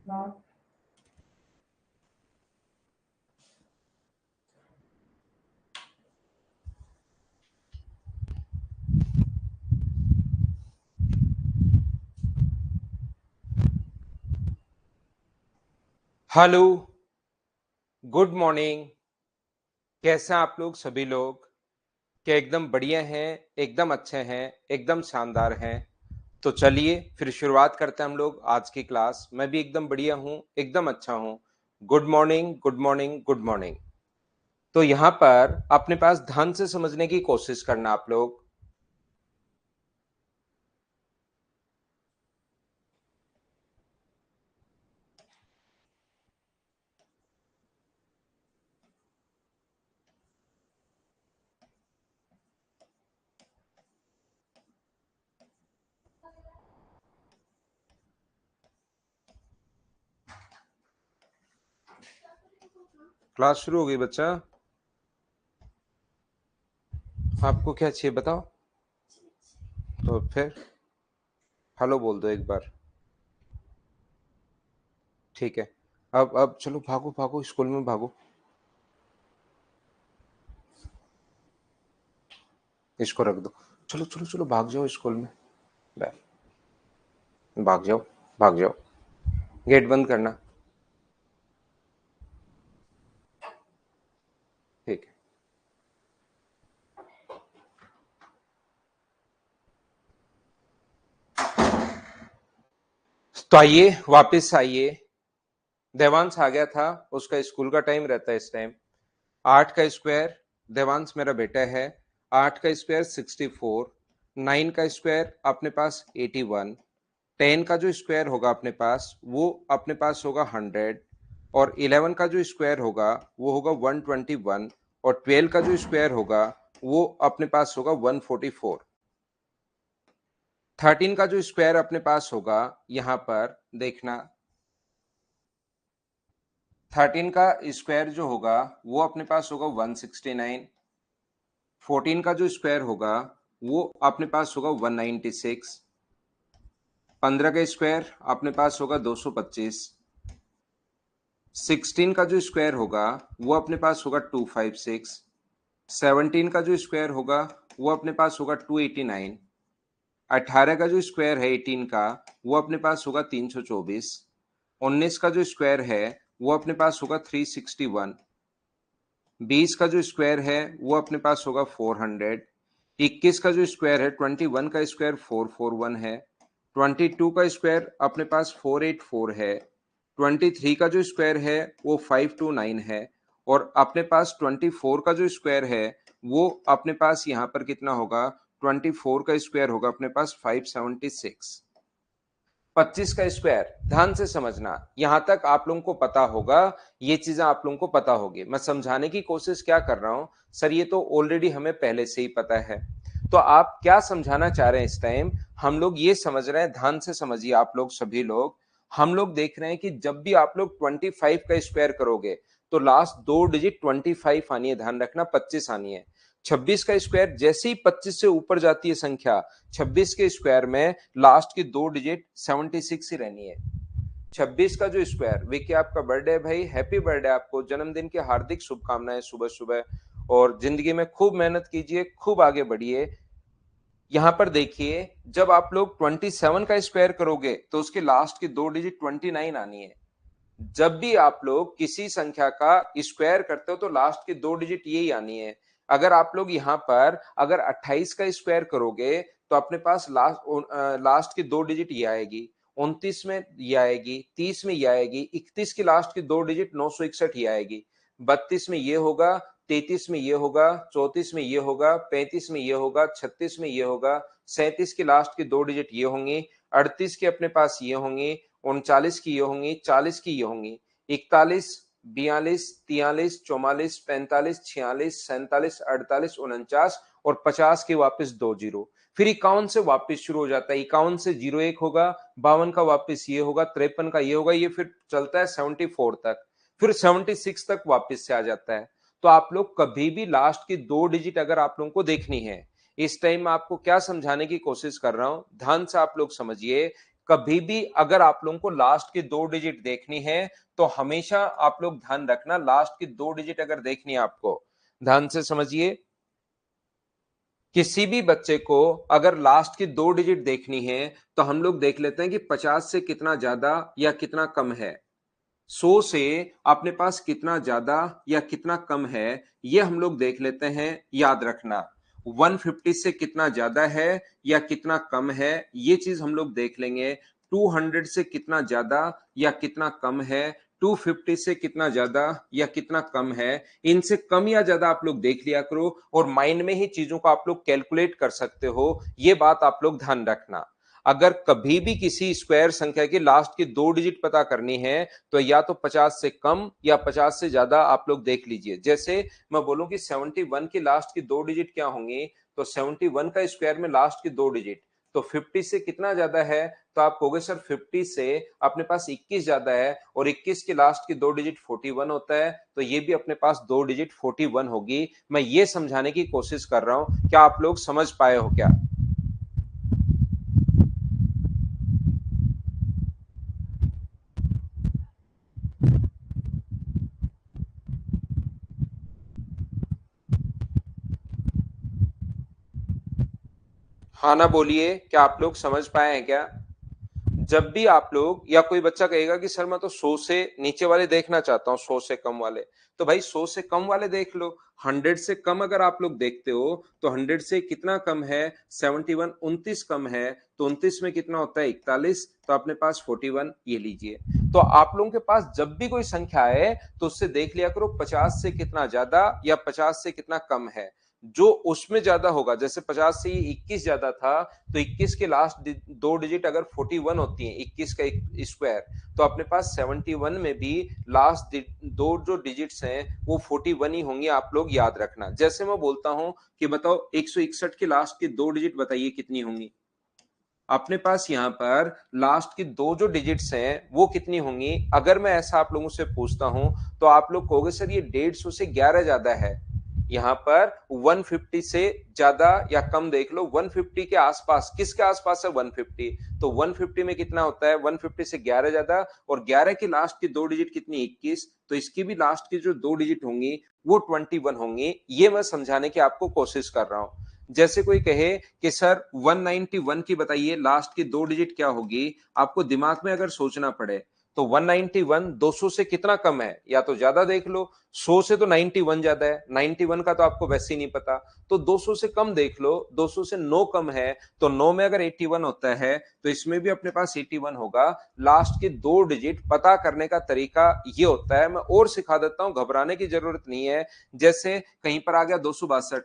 Hello, good morning. कैसे हैं आप लोग सभी लोग? क्या एकदम बढ़िया हैं, एकदम अच्छे हैं, एकदम शानदार हैं? तो चलिए फिर शुरुआत करते हैं हम लोग आज की क्लास। मैं भी एकदम बढ़िया हूँ, एकदम अच्छा हूँ। Good morning, good morning, good morning. तो यहाँ पर अपने पास ध्यान से समझने की कोशिश करना आप लोग। क्लास शुरू हो गई बच्चा। आपको क्या चाहिए बताओ? तो फिर हेलो बोल दो एक बार। ठीक है। अब चलो भागो भागो, स्कूल में भागो। इसको रख दो। चलो चलो चलो भाग जाओ स्कूल में। भाग जाओ, भाग जाओ। गेट बंद करना। ठीक है। तो आइए वापस आइए। देवांश आ गया था, उसका स्कूल का टाइम रहता है इस टाइम। 8 का स्क्वायर, देवांश मेरा बेटा है। 8 का स्क्वायर 64। 9 का स्क्वायर अपने पास 81। 10 का जो स्क्वायर होगा अपने पास वो अपने पास होगा 100। और 11 का जो स्क्वायर होगा वो होगा 121। और 12 का जो स्क्वायर होगा वो अपने पास होगा 144। 13 का जो स्क्वायर अपने पास होगा, यहां पर देखना। 13 का स्क्वायर जो होगा वो अपने पास होगा 169। 14 का जो स्क्वायर होगा वो अपने पास होगा 196। 15 का स्क्वायर अपने पास होगा 225। 16 का जो स्क्वायर होगा वो अपने पास होगा 256। 17 का जो स्क्वायर होगा वो अपने पास होगा 289। 18 का जो स्क्वायर है 18 का वो अपने पास होगा 324। 19 का जो स्क्वायर है वो अपने पास होगा 361। 20 का जो स्क्वायर है वो अपने पास होगा 400। 21 का जो स्क्वायर है 21 का स्क्वायर 441 है। 22 का स्क्वायर अपने पास 484 है। 23 का जो स्क्वायर है वो 529 है। और अपने पास 24 का जो स्क्वायर है वो अपने पास यहाँ पर कितना होगा? 24 का स्क्वायर होगा अपने पास 576। 25 का स्क्वायर, ध्यान से समझना। यहां तक आप लोगों को पता होगा, ये चीजें आप लोगों को पता होगी। मैं समझाने की कोशिश क्या कर रहा हूं सर, ये तो ऑलरेडी हमें पहले से ही पता है। तो आप क्या समझाना चाह रहे हैं इस टाइम? हम लोग ये समझ रहे हैं, ध्यान से समझिए आप लोग सभी लोग। हम लोग देख रहे हैं कि जब भी आप लोग 25 का स्क्वायर करोगे तो लास्ट दो डिजिट 25 आनी है, ध्यान रखना 25 आनी है। 26 का स्क्वायर जैसे ही 25 से ऊपर जाती है संख्या, 26 के स्क्वायर में लास्ट की दो डिजिट 76 ही रहनी है। 26 का जो स्क्वायर, विकी आपका बर्थडे है भाई, हैप्पी बर्थडे आपको, जन्मदिन की हार्दिक शुभकामनाएं सुबह सुबह। और जिंदगी में खूब मेहनत कीजिए, खूब आगे बढ़िए। यहां पर देखिए, जब आप लोग 27 का स्क्वायर करोगे तो उसके लास्ट की दो डिजिट 29 आनी है। जब भी आप लोग किसी संख्या का स्क्वायर करते हो तो लास्ट की दो डिजिट यही आनी है। अगर आप लोग यहाँ पर अगर 28 का स्क्वायर करोगे तो अपने पास लास्ट की दो डिजिट ये आएगी। 29 में ये आएगी, 30 में ये आएगी, 31 की लास्ट की दो डिजिट 961 ये आएगी। 32 में ये होगा, 33 में ये होगा, 34 में ये होगा, 35 में ये होगा, 36 में ये होगा, 37 की लास्ट की दो डिजिट ये होंगी, 38 के अपने पास ये होंगी, 39 की ये होंगी, 40 की ये होंगी, 41, 42, 43, 44, 45, 46, 47, 48, 49 और 50 के वापस दो जीरो। फिर 51 से वापस शुरू हो जाता है। 51 से 01 होगा, 52 का वापस ये होगा, 53 का ये होगा, ये फिर चलता है 74 तक, फिर 76 तक वापस से आ जाता है। तो आप लोग कभी भी लास्ट की दो डिजिट अगर आप लोगों को देखनी है, इस टाइम मैं आपको क्या समझाने की कोशिश कर रहा हूं, ध्यान से आप लोग समझिए। कभी भी अगर आप लोगों को लास्ट की 2 डिजिट देखनी है तो हमेशा आप लोग ध्यान रखना, लास्ट की 2 डिजिट अगर देखनी है आपको, ध्यान से समझिए, किसी भी बच्चे को अगर लास्ट की 2 डिजिट देखनी है तो हम लोग देख लेते हैं कि 50 से कितना ज्यादा या कितना कम है, 100 से अपने पास कितना ज्यादा या कितना कम है, ये हम लोग देख लेते हैं। याद रखना 150 से कितना ज्यादा है या कितना कम है, ये चीज हम लोग देख लेंगे। 200 से कितना ज्यादा या कितना कम है, 250 से कितना ज्यादा या कितना कम है, इनसे कम या ज्यादा आप लोग देख लिया करो और माइंड में ही चीजों को आप लोग कैलकुलेट कर सकते हो, ये बात आप लोग ध्यान रखना। अगर कभी भी किसी स्क्वायर संख्या की लास्ट की 2 डिजिट पता करनी है तो या तो 50 से कम या 50 से ज्यादा आप लोग देख लीजिए। जैसे मैं बोलूं कि 71 की लास्ट की 2 डिजिट क्या होंगी, तो 71 का स्क्वायर में लास्ट की 2 डिजिट, तो 50 से कितना ज्यादा है, तो आप कहोगे सर 50 से अपने पास 21 ज्यादा है और 21 की लास्ट की 2 डिजिट 41 होता है, तो ये भी अपने पास 2 डिजिट 41 होगी। मैं ये समझाने की कोशिश कर रहा हूं, क्या आप लोग समझ पाए हो क्या? हाँ ना बोलिए, क्या आप लोग समझ पाए हैं क्या? जब भी आप लोग या कोई बच्चा कहेगा कि सर मैं तो 100 से नीचे वाले देखना चाहता हूँ, 100 से कम वाले, तो भाई 100 से कम वाले देख लो। 100 से कम अगर आप लोग देखते हो तो 100 से कितना कम है, 71, 29 कम है, तो 29 में कितना होता है, 41, तो अपने पास 41, ये लीजिए। तो आप लोगों के पास जब भी कोई संख्या है तो उससे देख लिया करो 50 से कितना ज्यादा या 50 से कितना कम है। जो उसमें ज्यादा होगा, जैसे 50 से ये 21 ज्यादा था, तो 21 के लास्ट 2 डिजिट अगर 41 होती है, 21 का स्क्वायर, तो अपने पास 71 में भी लास्ट 2 जो डिजिट्स हैं वो 41 ही होंगे, आप लोग याद रखना। जैसे मैं बोलता हूं कि बताओ 161 की लास्ट की 2 डिजिट बताइए कितनी होंगी, अपने पास यहाँ पर लास्ट की 2 जो डिजिट्स हैं वो कितनी होंगी। अगर मैं ऐसा आप लोगों से पूछता हूं तो आप लोग कहोगे सर ये 150 से 11 ज्यादा है, यहाँ पर 150 से ज्यादा या कम देख लो, 150 के आसपास, किसके आसपास है 150, तो 150 में कितना होता है, 150 से 11 ज्यादा, और 11 की लास्ट की 2 डिजिट कितनी, 21, तो इसकी भी लास्ट की जो 2 डिजिट होंगी वो 21 होंगी। ये मैं समझाने की आपको कोशिश कर रहा हूं। जैसे कोई कहे कि सर 191 की बताइए लास्ट की 2 डिजिट क्या होगी, आपको दिमाग में अगर सोचना पड़े तो 191 200 से कितना कम है या तो ज्यादा देख लो, 100 से तो 91 ज्यादा है, 91 का तो आपको वैसे ही नहीं पता, तो 200 से कम देख लो, 200 से 9 कम है, तो 9 में अगर 81 होता है तो इसमें भी अपने पास 81 होगा। लास्ट के 2 डिजिट पता करने का तरीका ये होता है, मैं और सिखा देता हूं, घबराने की जरूरत नहीं है। जैसे कहीं पर आ गया 262,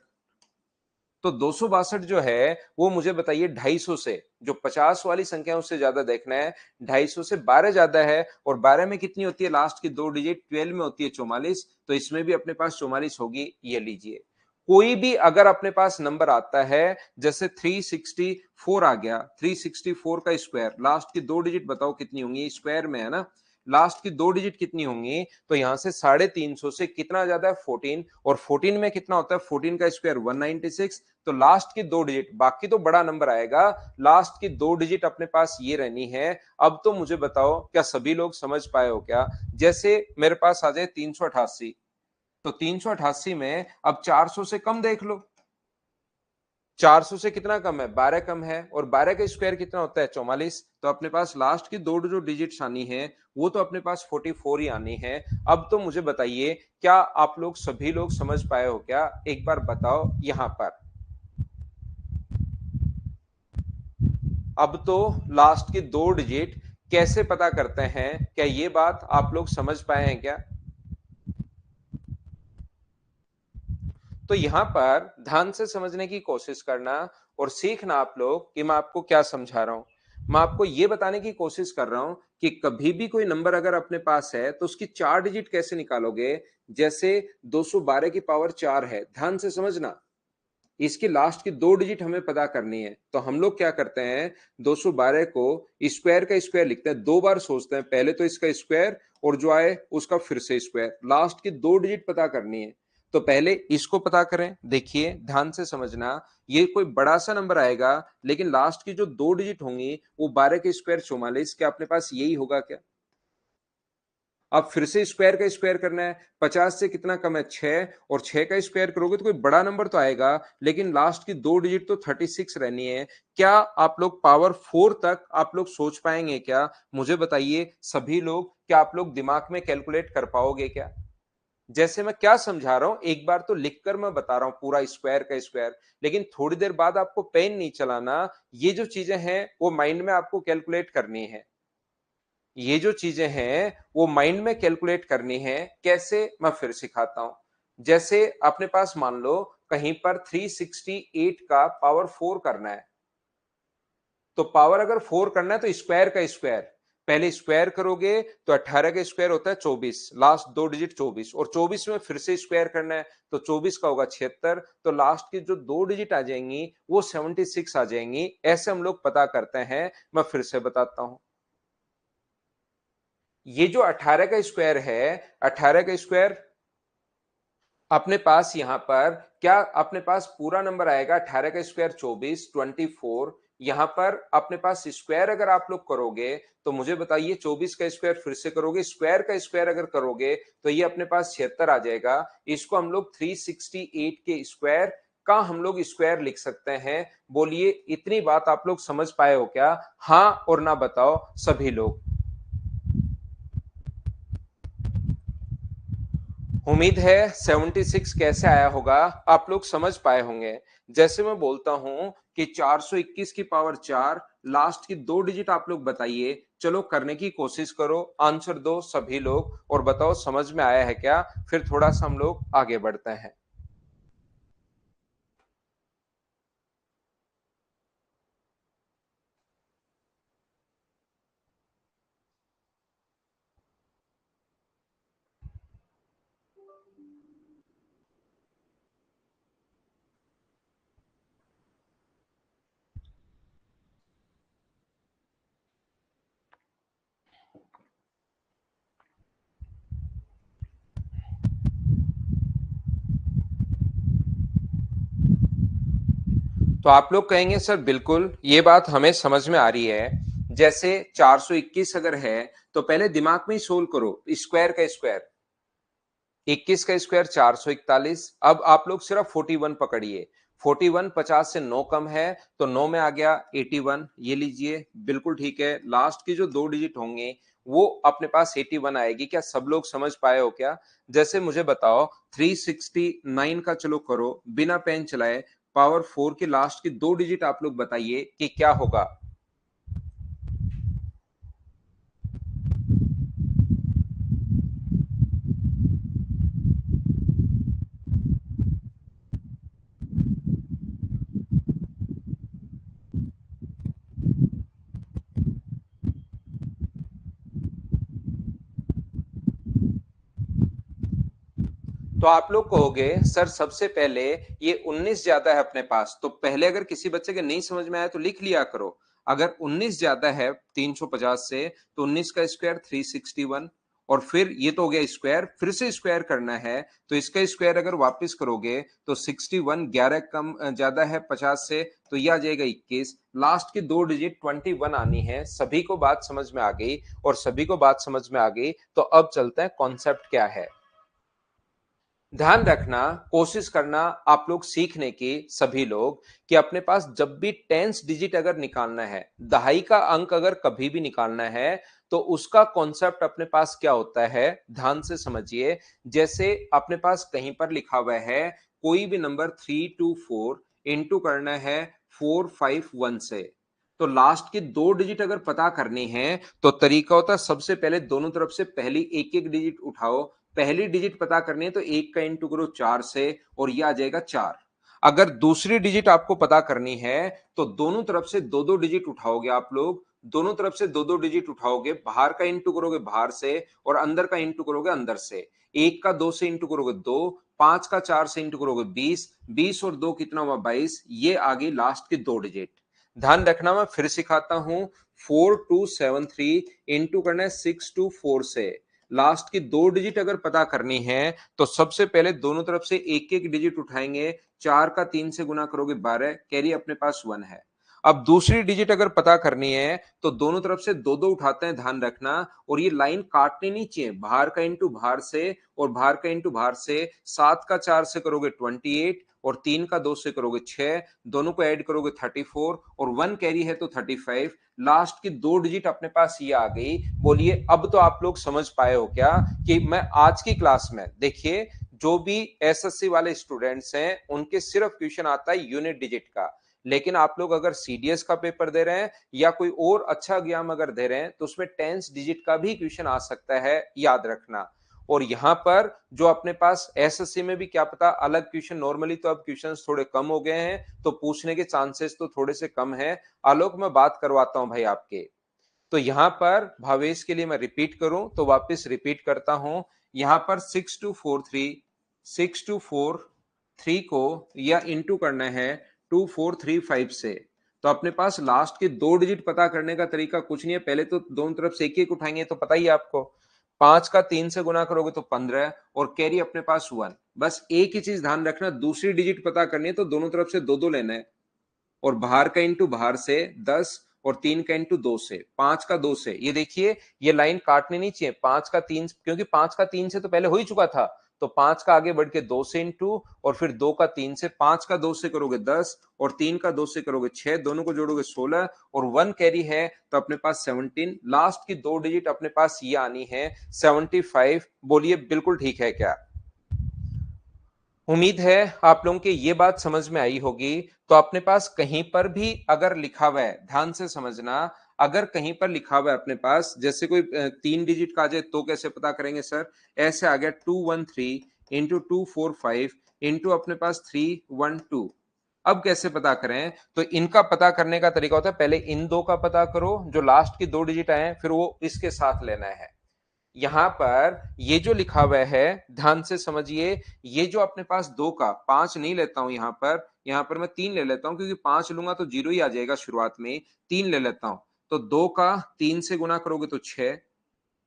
तो 262 जो है वो मुझे बताइए 250 से, जो 50 वाली संख्या उससे ज्यादा देखना है, 250 से 12 ज्यादा है, और 12 में कितनी होती है लास्ट की 2 डिजिट, 12 में होती है 44, तो इसमें भी अपने पास 44 होगी, ये लीजिए। कोई भी अगर अपने पास नंबर आता है, जैसे 364 आ गया, 364 का स्क्वायर, लास्ट की 2 डिजिट बताओ कितनी होंगी, स्क्वायर में है ना, लास्ट की 2 डिजिट कितनी होंगी, तो यहां से 350 से कितना ज्यादा है 14, और 14 में कितना होता है, 14 का स्क्वायर 196, तो लास्ट की 2 डिजिट, बाकी तो बड़ा नंबर आएगा, लास्ट की 2 डिजिट अपने पास ये रहनी है। अब तो मुझे बताओ क्या सभी लोग समझ पाए हो क्या? जैसे मेरे पास आ जाए 388, तो 388 में अब 400 से कम देख लो, 400 से कितना कम है, 12 कम है, और 12 का स्क्वायर कितना होता है 44, तो अपने पास लास्ट की 2 जो डिजिट्स आनी है वो तो अपने पास 44 ही आनी है। अब तो मुझे बताइए क्या आप लोग सभी लोग समझ पाए हो क्या, एक बार बताओ यहां पर। अब तो लास्ट की 2 डिजिट कैसे पता करते हैं, क्या ये बात आप लोग समझ पाए हैं क्या? तो यहां पर ध्यान से समझने की कोशिश करना और सीखना आप लोग कि मैं आपको क्या समझा रहा हूं। मैं आपको यह बताने की कोशिश कर रहा हूं कि कभी भी कोई नंबर अगर अपने पास है तो उसकी 4 डिजिट कैसे निकालोगे। जैसे 212 की पावर 4 है, ध्यान से समझना, इसकी लास्ट की 2 डिजिट हमें पता करनी है, तो हम लोग क्या करते हैं, 212 को स्क्वायर का स्क्वायर लिखते हैं, 2 बार सोचते हैं, पहले तो इसका स्क्वायर और जो आए उसका फिर से स्क्वायर, लास्ट की 2 डिजिट पता करनी है। तो पहले इसको पता करें। देखिए ध्यान से समझना, ये कोई बड़ा सा नंबर आएगा लेकिन लास्ट की जो 2 डिजिट होंगी वो 12 के स्क्वायर 44, क्या अपने पास यही होगा क्या? अब फिर से स्क्वायर का स्क्वायर करना है, 50 से कितना कम है 6, और 6 का स्क्वायर करोगे तो कोई बड़ा नंबर तो आएगा लेकिन लास्ट की 2 डिजिट तो 36 रहनी है। क्या आप लोग पावर 4 तक आप लोग सोच पाएंगे क्या? मुझे बताइए सभी लोग, क्या आप लोग दिमाग में कैलकुलेट कर पाओगे क्या? जैसे मैं क्या समझा रहा हूं, एक बार तो लिखकर मैं बता रहा हूं पूरा स्क्वायर का स्क्वायर, लेकिन थोड़ी देर बाद आपको पेन नहीं चलाना। ये जो चीजें हैं वो माइंड में आपको कैलकुलेट करनी है। ये जो चीजें हैं वो माइंड में कैलकुलेट करनी है। कैसे, मैं फिर सिखाता हूं। जैसे अपने पास मान लो कहीं पर 368 का पावर 4 करना है, तो पावर अगर 4 करना है तो स्क्वायर का स्क्वायर, पहले स्क्वायर करोगे तो 18 का स्क्वायर होता है 24, लास्ट 2 डिजिट 24, और 24 में फिर से स्क्वायर करना है तो 24 का होगा 76, तो लास्ट की जो 2 डिजिट आ जाएंगी वो 76 आ जाएंगी। ऐसे हम लोग पता करते हैं। मैं फिर से बताता हूं। ये जो 18 का स्क्वायर है, 18 का स्क्वायर अपने पास यहां पर क्या अपने पास पूरा नंबर आएगा? 18 का स्क्वायर 24, 24। यहां पर अपने पास स्क्वायर अगर आप लोग करोगे तो मुझे बताइए 24 का स्क्वायर फिर से करोगे, स्क्वायर का स्क्वायर अगर करोगे तो ये अपने पास 76 आ जाएगा। इसको हम लोग 368 के स्क्वायर का हम लोग स्क्वायर लिख सकते हैं। बोलिए इतनी बात आप लोग समझ पाए हो क्या? हाँ और ना बताओ सभी लोग। उम्मीद है 76 कैसे आया होगा आप लोग समझ पाए होंगे। जैसे मैं बोलता हूं कि 421 की पावर 4, लास्ट की 2 डिजिट आप लोग बताइए। चलो करने की कोशिश करो, आंसर दो सभी लोग और बताओ समझ में आया है क्या? फिर थोड़ा सा हम लोग आगे बढ़ते हैं। तो आप लोग कहेंगे सर बिल्कुल ये बात हमें समझ में आ रही है। जैसे 421 अगर है तो पहले दिमाग में ही सोल्व करो, स्क्वायर का स्क्वायर, 21 का स्क्वायर 441। अब आप लोग सिर्फ 41 पकड़िए, 41 50 से 9 कम है तो 9 में आ गया 81, ये लीजिए बिल्कुल ठीक है। लास्ट की जो 2 डिजिट होंगे वो अपने पास 81 आएगी। क्या सब लोग समझ पाए हो क्या? जैसे मुझे बताओ 369 का चलो करो बिना पेन चलाए, पावर 4 की लास्ट की 2 डिजिट आप लोग बताइए कि क्या होगा। तो आप लोग कहोगे सर सबसे पहले ये 19 ज्यादा है अपने पास, तो पहले अगर किसी बच्चे के नहीं समझ में आया तो लिख लिया करो। अगर 19 ज्यादा है 350 से तो 19 का स्क्वायर 361, और फिर ये तो हो गया स्क्वायर, फिर से स्क्वायर करना है तो इसका स्क्वायर अगर वापस करोगे तो 61, 11 कम ज्यादा है 50 से तो ये आ जाएगा 21, लास्ट की 2 डिजिट 21 आनी है। सभी को बात समझ में आ गई? और सभी को बात समझ में आ गई तो अब चलते हैं कॉन्सेप्ट क्या है। ध्यान रखना, कोशिश करना आप लोग सीखने की सभी लोग, कि अपने पास जब भी टेंस डिजिट अगर निकालना है, दहाई का अंक अगर कभी भी निकालना है तो उसका कॉन्सेप्ट अपने पास क्या होता है ध्यान से समझिए। जैसे अपने पास कहीं पर लिखा हुआ है कोई भी नंबर 324 इंटू करना है 451 से, तो लास्ट की 2 डिजिट अगर पता करनी है तो तरीका होता है सबसे पहले दोनों तरफ से पहली एक एक डिजिट उठाओ। पहली डिजिट पता करनी है तो एक का इंटू करो 4 से और ये आ जाएगा 4। अगर दूसरी डिजिट आपको पता करनी है तो दोनों तरफ से दो दो डिजिट उठाओगे आप लोग, दोनों तरफ से दो दो डिजिट उठाओगे, बाहर का इंटू करोगे बाहर से और अंदर का इंटू करोगे अंदर से। एक का 2 से इंटू करोगे 2, 5 का 4 से इंटू करोगे 20, 20 और 2 कितना हुआ 22, ये आ गई लास्ट की 2 डिजिट। ध्यान रखना मैं फिर सिखाता हूं, 4273 इंटू करना है 624 से, लास्ट की 2 डिजिट अगर पता करनी है तो सबसे पहले दोनों तरफ से एक एक डिजिट उठाएंगे। 4 का 3 से गुना करोगे 12, कैरी अपने पास 1 है। अब दूसरी डिजिट अगर पता करनी है तो दोनों तरफ से दो दो उठाते हैं, ध्यान रखना। और ये लाइन काटनी नहीं चाहिए, बाहर का इंटू बाहर से और बाहर का इंटू बाहर से। 7 का 4 से करोगे 28 और 3 का 2 से करोगे 6, दोनों को ऐड करोगे 34 और 1 कैरी है तो 35। लास्ट की 2 डिजिट अपने पास ये आ गई। बोलिए अब तो आप लोग समझ पाए हो क्या कि मैं आज की क्लास में, देखिए जो भी एसएससी वाले स्टूडेंट्स हैं उनके सिर्फ क्वेश्चन आता है यूनिट डिजिट का, लेकिन आप लोग अगर सीडीएस का पेपर दे रहे हैं या कोई और अच्छा एग्जाम अगर दे रहे हैं तो उसमें टेंस डिजिट का भी क्वेश्चन आ सकता है, याद रखना। और यहां पर जो अपने पास एसएससी में भी क्या पता अलग क्वेश्चन, नॉर्मली तो अब क्वेश्चंस थोड़े कम हो गए हैं तो पूछने के चांसेस तो थोड़े से कम है। आलोक मैं बात करवाता हूं भाई आपके। तो यहां पर भावेश के लिए मैं रिपीट करूं तो वापस रिपीट करता हूं। यहां पर 6243 को या इंटू करना है 2435 से। तो अपने पास लास्ट के 2 डिजिट पता करने का तरीका कुछ नहीं है, पहले तो दोनों तरफ से एक एक उठाएंगे तो पता ही है आपको। 5 का 3 से गुना करोगे तो 15 और कैरी अपने पास 1। बस एक ही चीज ध्यान रखना, दूसरी डिजिट पता करनी है तो दोनों तरफ से दो दो लेना है और बाहर का इंटू बाहर से 10 और 3 का इंटू 2 से, 5 का 2 से। ये देखिए ये लाइन काटनी नहीं चाहिए, 5 का 3, क्योंकि 5 का 3 से तो पहले हो ही चुका था। तो 5 का आगे बढ़ के 2 से इंटू और फिर 2 का 3 से, 5 का 2 से करोगे 10 और 3 का 2 से करोगे 6, दोनों को जोड़ोगे 16 और 1 कैरी है तो अपने पास 17। लास्ट की 2 डिजिट अपने पास ये आनी है 75। बोलिए बिल्कुल ठीक है क्या? उम्मीद है आप लोगों के ये बात समझ में आई होगी। तो अपने पास कहीं पर भी अगर लिखा हुआ है, ध्यान से समझना, अगर कहीं पर लिखा हुआ है अपने पास जैसे कोई 3 डिजिट का आ जाए तो कैसे पता करेंगे सर? ऐसे आ गया 213 इंटू 245 इंटू अपने पास 312। अब कैसे पता करें? तो इनका पता करने का तरीका होता है पहले इन दो का पता करो जो लास्ट की 2 डिजिट आए, फिर वो इसके साथ लेना है। यहां पर ये जो लिखा हुआ है ध्यान से समझिए, ये जो अपने पास 2 का 5 नहीं लेता हूं, यहां पर मैं 3 ले लेता हूं क्योंकि 5 लूंगा तो 0 ही आ जाएगा शुरुआत में। 3 ले लेता हूं तो 2 का 3 से गुना करोगे तो 6।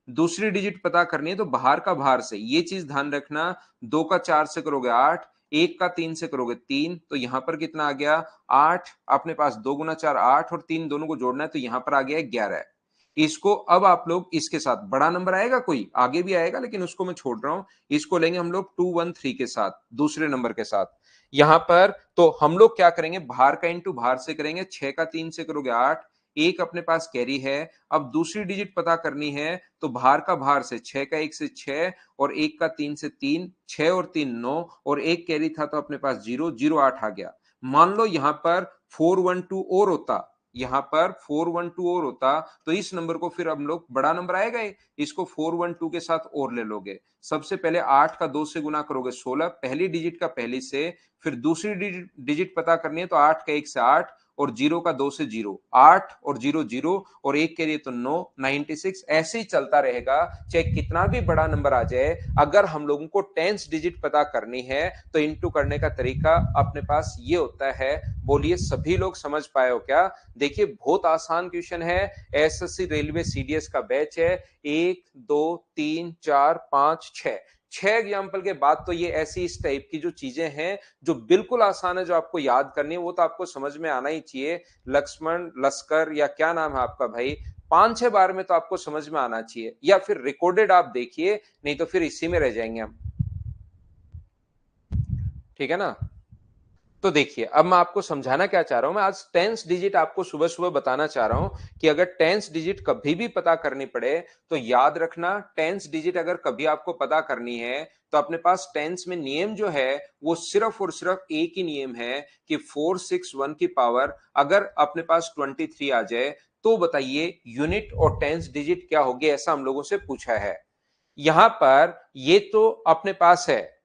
दूसरी डिजिट पता करनी है तो बाहर का बाहर से, ये चीज ध्यान रखना। 2 का 4 से करोगे 8, 1 का 3 से करोगे 3, तो यहां पर कितना आ गया 8। अपने पास 2 गुना 4 8 और 3 दोनों को जोड़ना है तो यहां पर आ गया 11। इसको अब आप लोग इसके साथ बड़ा नंबर आएगा, कोई आगे भी आएगा लेकिन उसको मैं छोड़ रहा हूं। इसको लेंगे हम लोग 213 के साथ, दूसरे नंबर के साथ। यहां पर तो हम लोग क्या करेंगे, बाहर का इंटू बाहर से करेंगे। 6 का 3 से करोगे 8, एक अपने पास कैरी है। अब दूसरी डिजिट पता करनी है तो बाहर का बाहर से 6 का 1 से 6 और 1 का 3 से 3, 6 और 3 9 और एक कैरी था तो अपने पास 0 0 8 आ गया। मान लो यहां पर 412 और होता, यहां पर 412 और होता तो इस नंबर को फिर हम लोग, बड़ा नंबर आएगा इसको 412 के साथ और ले लोगे। सबसे पहले 8 का 2 से गुना करोगे 16, पहली डिजिट का पहली से। फिर दूसरी डिजिट पता करनी है तो 8 का 1 से 8 और 0 का 2 से 0, 8 और 0 0 और एक के लिए तो 9 96। ऐसे ही चलता रहेगा चाहे कितना भी बड़ा नंबर आ जाए। अगर हम लोगों को टेंस डिजिट पता करनी है तो इंटू करने का तरीका अपने पास ये होता है। बोलिए सभी लोग समझ पाए हो क्या? देखिए बहुत आसान क्वेश्चन है, एसएससी रेलवे सीडीएस का बैच है। 1 2 3 4 5 6, 6 एग्जाम्पल के बाद तो ये ऐसी इस टाइप की जो चीजें हैं जो बिल्कुल आसान है, जो आपको याद करनी है, वो तो आपको समझ में आना ही चाहिए। लक्ष्मण लश्कर या क्या नाम है आपका भाई, 5-6 बार में तो आपको समझ में आना चाहिए, या फिर रिकॉर्डेड आप देखिए, नहीं तो फिर इसी में रह जाएंगे हम। ठीक है ना? तो देखिए अब मैं आपको समझाना क्या चाह रहा हूं, मैं आज टेंस डिजिट आपको सुबह सुबह बताना चाह रहा हूं कि अगर टेंस डिजिट कभी भी पता करनी पड़े तो याद रखना, टेंस डिजिट अगर कभी आपको पता करनी है तो अपने पास टेंस में नियम जो है वो सिर्फ और सिर्फ एक ही नियम है कि 461 की पावर अगर अपने पास 23 आ जाए तो बताइए यूनिट और टेंस डिजिट क्या होगी, ऐसा हम लोगों से पूछा है। यहां पर ये तो अपने पास है,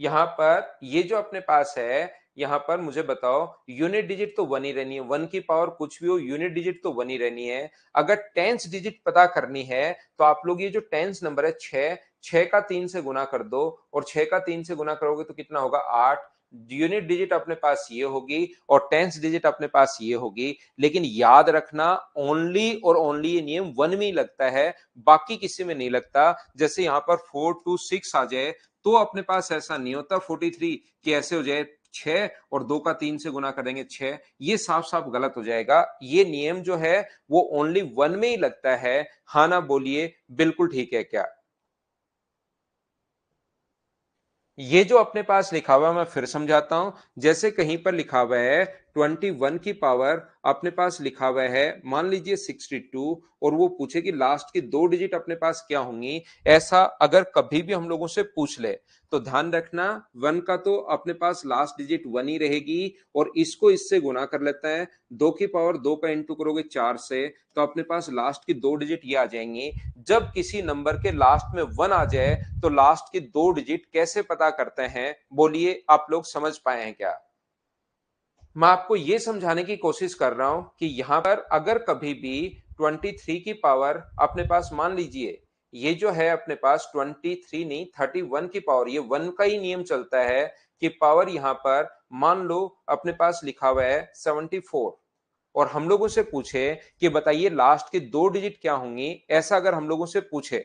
यहां पर ये जो अपने पास है, यहां पर मुझे बताओ यूनिट डिजिट तो वन ही रहनी है, वन की पावर कुछ भी हो यूनिट डिजिट तो वन ही रहनी है। अगर टेंस डिजिट पता करनी है तो आप लोग ये जो टेंस नंबर है 6, 6 का 3 से गुना कर दो और 6 का 3 से गुना करोगे तो कितना होगा 8। यूनिट डिजिट अपने पास ये होगी और टेंस डिजिट अपने पास ये होगी। लेकिन याद रखना ओनली और ओनली ये नियम 1 में ही लगता है, बाकी किसी में नहीं लगता। जैसे यहां पर 4 2 6 आ जाए तो अपने पास ऐसा नहीं होता 43 कि ऐसे हो जाए 6 और 2 का 3 से गुना करेंगे 6, ये साफ साफ गलत हो जाएगा। ये नियम जो है वो ओनली 1 में ही लगता है। हाँ ना बोलिए, बिल्कुल ठीक है क्या? ये जो अपने पास लिखा हुआ है मैं फिर समझाता हूं। जैसे कहीं पर लिखा हुआ है 21 की पावर, अपने पास लिखा हुआ है मान लीजिए 62, और वो पूछे कि लास्ट की 2 डिजिट अपने पास क्या होंगी। ऐसा अगर कभी भी हम लोगों से पूछ ले तो ध्यान रखना 1 का तो अपने पास लास्ट डिजिट 1 ही रहेगी, और इसको इससे गुना कर लेता है। 2 की पावर 2 का इंटू करोगे 4 से तो अपने पास लास्ट की 2 डिजिट ये आ जाएंगी। जब किसी नंबर के लास्ट में 1 आ जाए तो लास्ट की 2 डिजिट कैसे पता करते हैं, बोलिए आप लोग समझ पाए हैं क्या? मैं आपको यह समझाने की कोशिश कर रहा हूं कि यहां पर अगर कभी भी 23 की पावर अपने पास मान लीजिए ये जो है अपने पास 23 नहीं 31 की पावर, ये 1 का ही नियम चलता है कि पावर यहां पर मान लो अपने पास लिखा हुआ है 74, और हम लोगों से पूछे कि बताइए लास्ट की 2 डिजिट क्या होंगी, ऐसा अगर हम लोगों से पूछे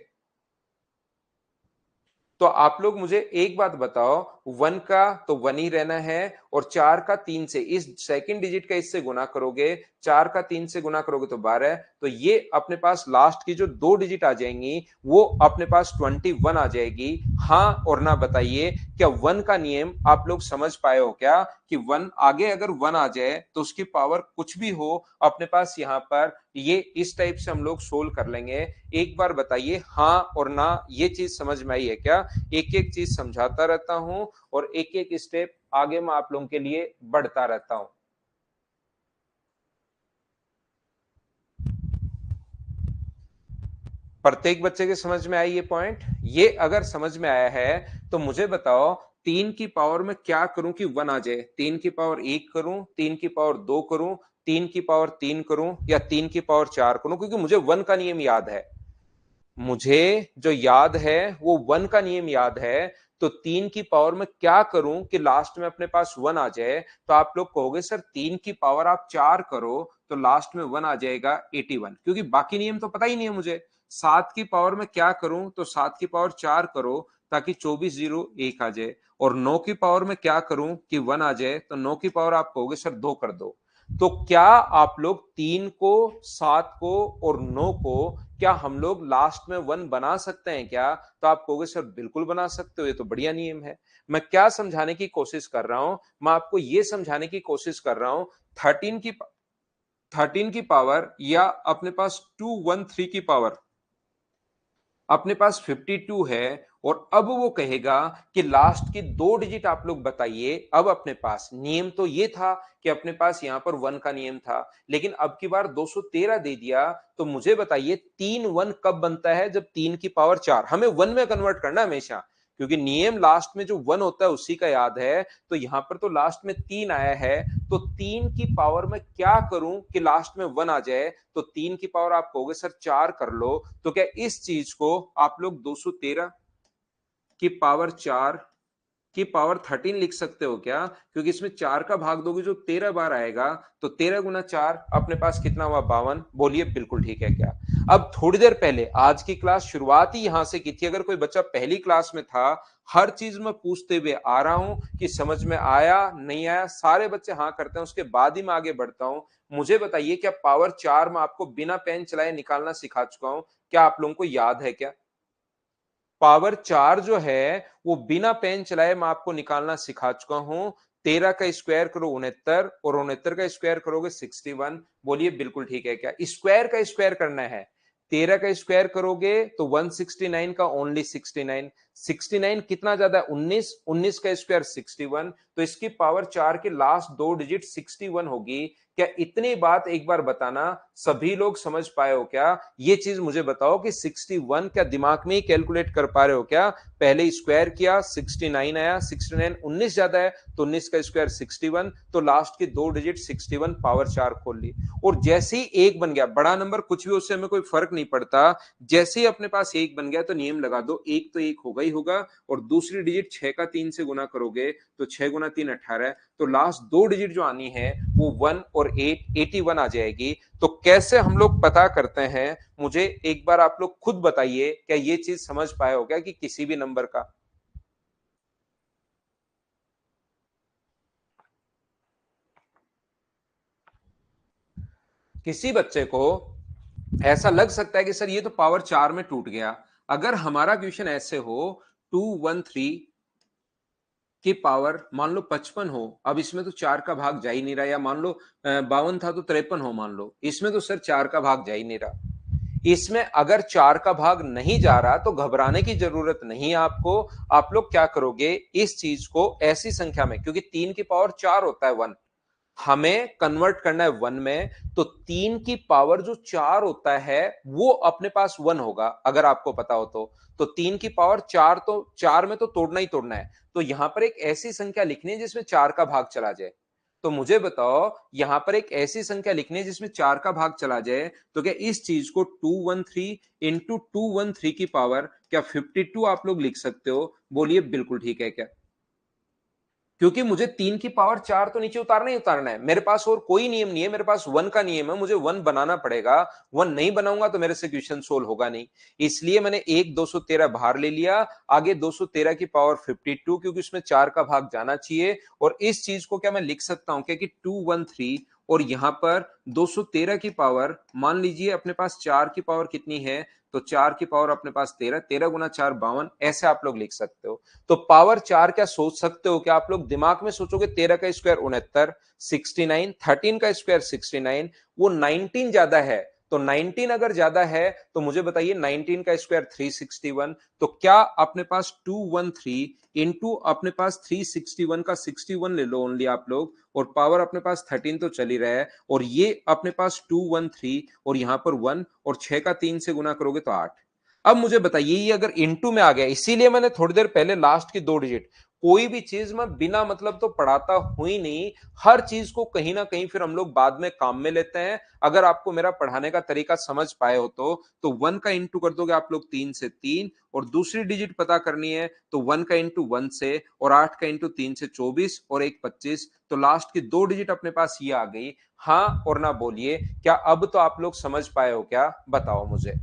तो आप लोग मुझे एक बात बताओ, 1 का तो 1 ही रहना है, और 4 का 3 से इस सेकंड डिजिट का इससे गुना करोगे, 4 का 3 से गुना करोगे तो 12, तो ये अपने पास लास्ट की जो 2 डिजिट आ जाएंगी वो अपने पास 21 आ जाएगी। हाँ और ना बताइए, क्या 1 का नियम आप लोग समझ पाए हो क्या कि 1 आगे अगर 1 आ जाए तो उसकी पावर कुछ भी हो अपने पास यहाँ पर ये इस टाइप से हम लोग सोल्व कर लेंगे। एक बार बताइए हाँ और ना, ये चीज समझ में आई है क्या? एक एक चीज समझाता रहता हूं और एक एक स्टेप आगे मैं आप लोगों के लिए बढ़ता रहता हूं। प्रत्येक बच्चे के समझ में आई ये पॉइंट? ये अगर समझ में आया है तो मुझे बताओ 3 की पावर में क्या करूं कि 1 आ जाए? 3 की पावर 1 करूं, 3 की पावर 2 करूं, 3 की पावर 3 करूं, या 3 की पावर 4 करूं? क्योंकि मुझे 1 का नियम याद है, मुझे जो याद है वो 1 का नियम याद है। तो 3 की पावर में क्या करूं कि लास्ट में अपने पास 1 आ जाए? तो आप लोग कहोगे सर 3 की पावर आप 4 करो तो लास्ट में 1 आ जाएगा 81, क्योंकि बाकी नियम तो पता ही नहीं है मुझे। 7 की पावर में क्या करूं? तो 7 की पावर 4 करो ताकि 24 जीरो 1 आ जाए। और 9 की पावर में क्या करूं कि 1 आ जाए? तो 9 की पावर आप कहोगे सर 2 कर दो। तो क्या आप लोग 3 को, 7 को और 9 को क्या हम लोग लास्ट में 1 बना सकते हैं क्या? तो आप कहोगे सर बिल्कुल बना सकते हो, ये तो बढ़िया नियम है। मैं क्या समझाने की कोशिश कर रहा हूं? मैं आपको यह समझाने की कोशिश कर रहा हूं 13 की 13 की पावर या अपने पास 213 की पावर अपने पास 52 है, और अब वो कहेगा कि लास्ट की 2 डिजिट आप लोग बताइए। अब अपने पास नियम तो ये था कि अपने पास यहां पर 1 का नियम था, लेकिन अब की बार 213 दे दिया। तो मुझे बताइए 3 1 कब बनता है? जब 3 की पावर 4, हमें 1 में कन्वर्ट करना है हमेशा, क्योंकि नियम लास्ट में जो 1 होता है उसी का याद है। तो यहां पर तो लास्ट में 3 आया है, तो 3 की पावर में क्या करूं कि लास्ट में 1 आ जाए? तो 3 की पावर आप कहोगे सर 4 कर लो। तो क्या इस चीज को आप लोग 213 की पावर 4 की पावर 13 लिख सकते हो क्या? क्योंकि इसमें 4 का भाग दोगे जो 13 बार आएगा, तो 13 गुना 4 अपने पास कितना हुआ? 52। बोलिए बिल्कुल ठीक है क्या? अब थोड़ी देर पहले आज की क्लास शुरुआत ही यहां से की थी। अगर कोई बच्चा पहली क्लास में था, हर चीज में पूछते हुए आ रहा हूं कि समझ में आया नहीं आया, सारे बच्चे हाँ करते हैं, उसके बाद ही मैं आगे बढ़ता हूं। मुझे बताइए क्या पावर 4 में आपको बिना पेन चलाए निकालना सिखा चुका हूं? क्या आप लोगों को याद है क्या? पावर 4 जो है वो बिना पेन चलाए मैं आपको निकालना सिखा चुका हूं। 13 का स्क्वायर करो 69, और 69 का स्क्वायर करोगे 61। बोलिए बिल्कुल ठीक है क्या? स्क्वायर का स्क्वायर करना है। 13 का स्क्वायर करोगे तो 169 का ओनली 69, 69 कितना ज्यादा है? 19, 19 का स्क्वायर 61। तो इसकी पावर 4 के लास्ट 2 डिजिट 61 होगी। क्या इतनी बात एक बार बताना सभी लोग समझ पाए हो क्या? ये चीज मुझे बताओ कि 61 क्या दिमाग में ही कैलकुलेट कर पा रहे हो क्या? पहले स्क्वायर किया 69 आया, 69 19 ज्यादा है तो 19 का स्क्वायर 61, तो लास्ट के 2 डिजिट 61 पावर 4 खोल ली। और जैसे ही एक बन गया, बड़ा नंबर कुछ भी उससे हमें कोई फर्क नहीं पड़ता, जैसे ही अपने पास एक बन गया तो नियम लगा दो, एक तो एक होगा ही होगा, और दूसरी डिजिट 6 का 3 से गुना करोगे तो 6 गुना गुना 3 18, तो लास्ट दो डिजिट जो आनी है वो 1 और 8 81 आ जाएगी। तो कैसे हम लोग पता करते हैं, मुझे एक बार आप लोग खुद बताइए, क्या ये चीज समझ पाए हो क्या कि किसी भी नंबर का किसी बच्चे को ऐसा लग सकता है कि सर ये तो पावर 4 में टूट गया। अगर हमारा क्वेश्चन ऐसे हो 213 की पावर मान लो 55 हो, अब इसमें तो 4 का भाग जा ही नहीं रहा, या मान लो 52 था तो 53 हो, मान लो इसमें तो सर 4 का भाग जा ही नहीं रहा। इसमें अगर 4 का भाग नहीं जा रहा तो घबराने की जरूरत नहीं है आपको। आप लोग क्या करोगे, इस चीज को ऐसी संख्या में, क्योंकि 3 की पावर 4 होता है 1, हमें कन्वर्ट करना है 1 में, तो 3 की पावर जो 4 होता है वो अपने पास 1 होगा, अगर आपको पता हो तो 3 की पावर 4, तो 4 में तो तोड़ना ही तोड़ना है, तो यहां पर एक ऐसी संख्या लिखनी है जिसमें 4 का भाग चला जाए। तो मुझे बताओ, यहां पर एक ऐसी संख्या लिखनी है जिसमें 4 का भाग चला जाए, तो क्या इस चीज को 213 इंटू 213 की पावर क्या 52 आप लोग लिख सकते हो? बोलिए बिल्कुल ठीक है क्या? क्योंकि मुझे 3 की पावर 4 तो नीचे उतारना ही उतारना है, मेरे पास और कोई नियम नहीं है, मेरे पास 1 का नियम है, मुझे 1 बनाना पड़ेगा। 1 नहीं बनाऊंगा तो मेरे से क्वेश्चन सोल्व होगा नहीं। इसलिए मैंने एक 213 बाहर ले लिया, आगे 213 की पावर 52, क्योंकि उसमें 4 का भाग जाना चाहिए। और इस चीज को क्या मैं लिख सकता हूं क्या कि 213, और यहां पर 213 की पावर, मान लीजिए अपने पास 4 की पावर कितनी है, तो 4 की पावर अपने पास 13, 13 गुना 4 52, ऐसे आप लोग लिख सकते हो। तो पावर 4 क्या सोच सकते हो, क्या आप लोग दिमाग में सोचोगे 13 का स्क्वायर 69, 69, 13 का स्क्वायर 69, वो 19 ज्यादा है, तो 19 अगर ज्यादा है तो मुझे बताइए 19 का स्क्वायर 361, तो क्या अपने पास 213 इंटू अपने पास 361 का 61 ले लो ओनली आप लोग, और पावर अपने पास 13 तो चल ही रहा है, और ये अपने पास 213 और यहां पर 1, और 6 का 3 से गुना करोगे तो 8। अब मुझे बताइए ये अगर इनटू में आ गया, इसीलिए मैंने थोड़ी देर पहले लास्ट की दो डिजिट, कोई भी चीज मैं बिना मतलब तो पढ़ाता हूं ही नहीं, हर चीज को कहीं ना कहीं फिर हम लोग बाद में काम में लेते हैं। अगर आपको मेरा पढ़ाने का तरीका समझ पाए हो तो 1 का इंटू कर दोगे आप लोग 3 से 3, और दूसरी डिजिट पता करनी है तो 1 का इंटू 1 से, और 8 का इंटू 3 से 24, और एक 25, तो लास्ट की दो डिजिट अपने पास ये आ गई। हाँ और ना बोलिए, क्या अब तो आप लोग समझ पाए हो क्या? बताओ मुझे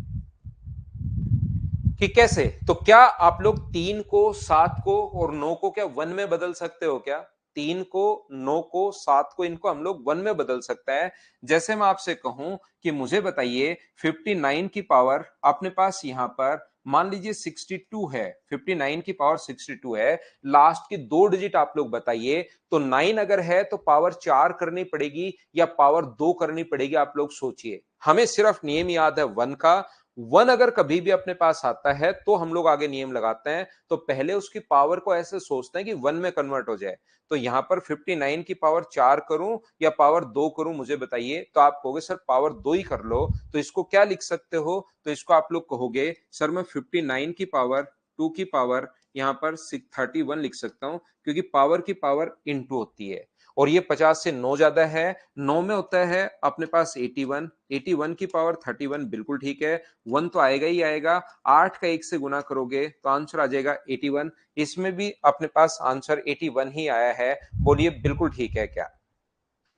कि कैसे। तो क्या आप लोग 3 को 7 को और 9 को क्या 1 में बदल सकते हो क्या? 3 को 9 को 7 को इनको हम लोग 1 में बदल सकता है। जैसे मैं आपसे कहूं कि मुझे बताइए 59 की पावर अपने पास यहां पर मान लीजिए 62 है, 59 की पावर 62 है, लास्ट की दो डिजिट आप लोग बताइए, तो 9 अगर है तो पावर 4 करनी पड़ेगी या पावर 2 करनी पड़ेगी, आप लोग सोचिए। हमें सिर्फ नियम याद है 1 का। 1 अगर कभी भी अपने पास आता है तो हम लोग आगे नियम लगाते हैं, तो पहले उसकी पावर को ऐसे सोचते हैं कि 1 में कन्वर्ट हो जाए। तो यहां पर 59 की पावर 4 करूं या पावर 2 करूं, मुझे बताइए। तो आप कहोगे सर पावर 2 ही कर लो, तो इसको क्या लिख सकते हो? तो इसको आप लोग कहोगे सर मैं 59 की पावर 2 की पावर यहां पर 31 लिख सकता हूं, क्योंकि पावर की पावर इंटू होती है, और ये 50 से 9 ज्यादा है, 9 में होता है अपने पास 81, 81 की पावर 31 बिल्कुल ठीक है, 1 तो आएगा ही आएगा। 8 का 1 से गुना करोगे तो आंसर आ जाएगा 81, इसमें भी अपने पास आंसर 81 ही आया है। बोलिए बिल्कुल ठीक है क्या?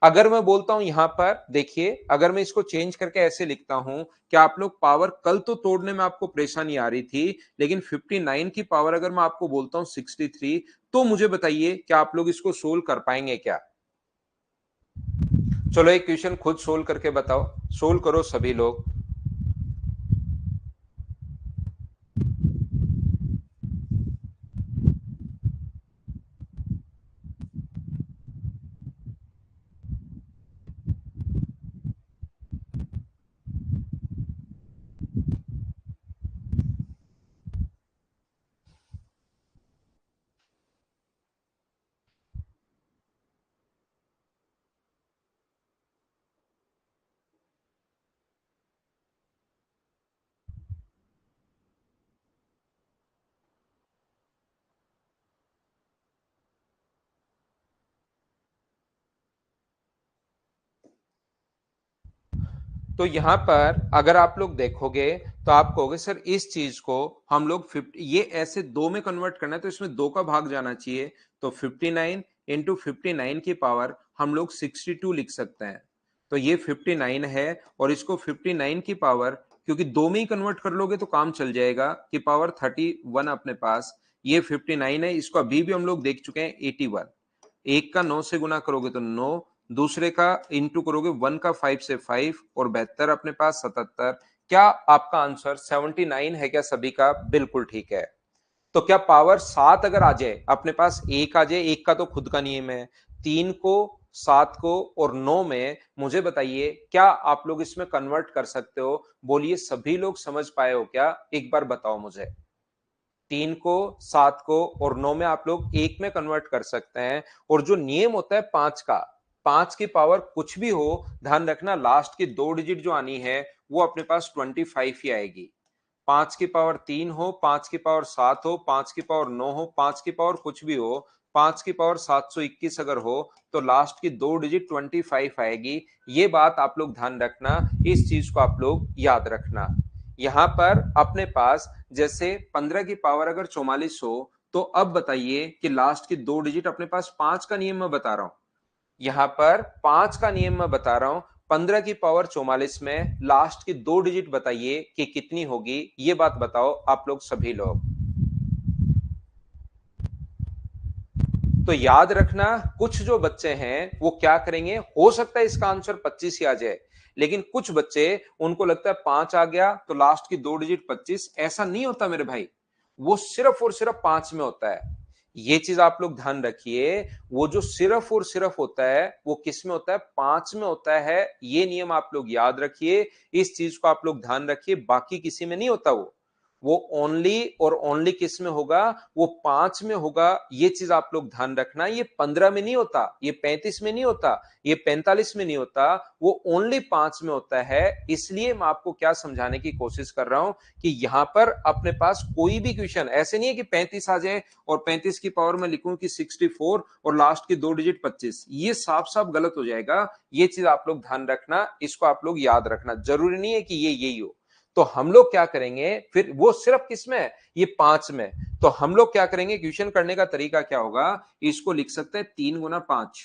अगर मैं बोलता हूं यहां पर देखिए, अगर मैं इसको चेंज करके ऐसे लिखता हूं कि आप लोग पावर, कल तो तोड़ने में आपको परेशानी आ रही थी, लेकिन 59 की पावर अगर मैं आपको बोलता हूं 63, तो मुझे बताइए क्या आप लोग इसको सोल्व कर पाएंगे क्या? चलो एक क्वेश्चन खुद सोल्व करके बताओ, सोल्व करो सभी लोग। तो यहां पर अगर आप लोग देखोगे तो आप कहोगे सर इस चीज को हम लोग 50, ये ऐसे दो में कन्वर्ट करना है तो इसमें दो का भाग जाना चाहिए, तो 59 इंटू 59 की पावर हम लोग 62 लिख सकते हैं। तो ये 59 है और इसको 59 की पावर, क्योंकि दो में ही कन्वर्ट कर लोगे तो काम चल जाएगा, कि पावर 31 अपने पास, ये 59 है, इसको अभी भी हम लोग देख चुके हैं 81। एक का 9 से गुना करोगे तो 9, दूसरे का इंटू करोगे 1 का 5 से 5 और 72 अपने पास 77। क्या आपका आंसर 79 है क्या सभी का? बिल्कुल ठीक है। तो क्या पावर 7 अगर आ जाए अपने पास, एक आ जाए, एक का तो खुद का नियम है, 3 को, 7 को और 9 में, मुझे बताइए क्या आप लोग इसमें कन्वर्ट कर सकते हो? बोलिए सभी लोग समझ पाए हो क्या? एक बार बताओ मुझे। 3 को, 7 को और 9 में आप लोग एक में कन्वर्ट कर सकते हैं। और जो नियम होता है 5 का, 5 की पावर कुछ भी हो, ध्यान रखना लास्ट की 2 डिजिट जो आनी है वो अपने पास 25 ही आएगी। 5 की पावर 3 हो, 5 की पावर 7 हो, 5 की पावर 9 हो, 5 की पावर कुछ भी हो, 5 की पावर 721 अगर हो, तो लास्ट की 2 डिजिट 25 आएगी। ये बात आप लोग ध्यान रखना, इस चीज को आप लोग याद रखना। यहां पर अपने पास जैसे 15 की पावर अगर 44 हो, तो अब बताइए कि लास्ट की 2 डिजिट अपने पास, 5 का नियम मैं बता रहा हूं, यहां पर 5 का नियम मैं बता रहा हूं। 15 की पावर 44 में लास्ट की 2 डिजिट बताइए कि कितनी होगी, ये बात बताओ आप लोग सभी लोग। तो याद रखना, कुछ जो बच्चे हैं वो क्या करेंगे, हो सकता है इसका आंसर 25 ही आ जाए, लेकिन कुछ बच्चे उनको लगता है 5 आ गया तो लास्ट की 2 डिजिट 25। ऐसा नहीं होता मेरे भाई, वो सिर्फ और सिर्फ 5 में होता है। ये चीज आप लोग ध्यान रखिए, वो जो सिर्फ और सिर्फ होता है वो किस में होता है? 5 में होता है। ये नियम आप लोग याद रखिए, इस चीज को आप लोग ध्यान रखिए, बाकी किसी में नहीं होता। वो ओनली और ओनली किस में होगा? वो 5 में होगा। ये चीज आप लोग ध्यान रखना, ये 15 में नहीं होता, ये 35 में नहीं होता, ये 45 में नहीं होता, वो ओनली 5 में होता है। इसलिए मैं आपको क्या समझाने की कोशिश कर रहा हूं कि यहां पर अपने पास कोई भी क्वेश्चन ऐसे नहीं है कि 35 आ जाए और 35 की पावर में लिखूं कि 64 और लास्ट की 2 डिजिट 25, ये साफ साफ गलत हो जाएगा। ये चीज आप लोग ध्यान रखना, इसको आप लोग याद रखना, जरूरी नहीं है कि ये यही हो। तो हम लोग क्या करेंगे फिर, वो सिर्फ किस में है? ये 5 में। तो हम लोग क्या करेंगे, क्वेश्चन करने का तरीका क्या होगा, इसको लिख सकते हैं 3 गुना 5,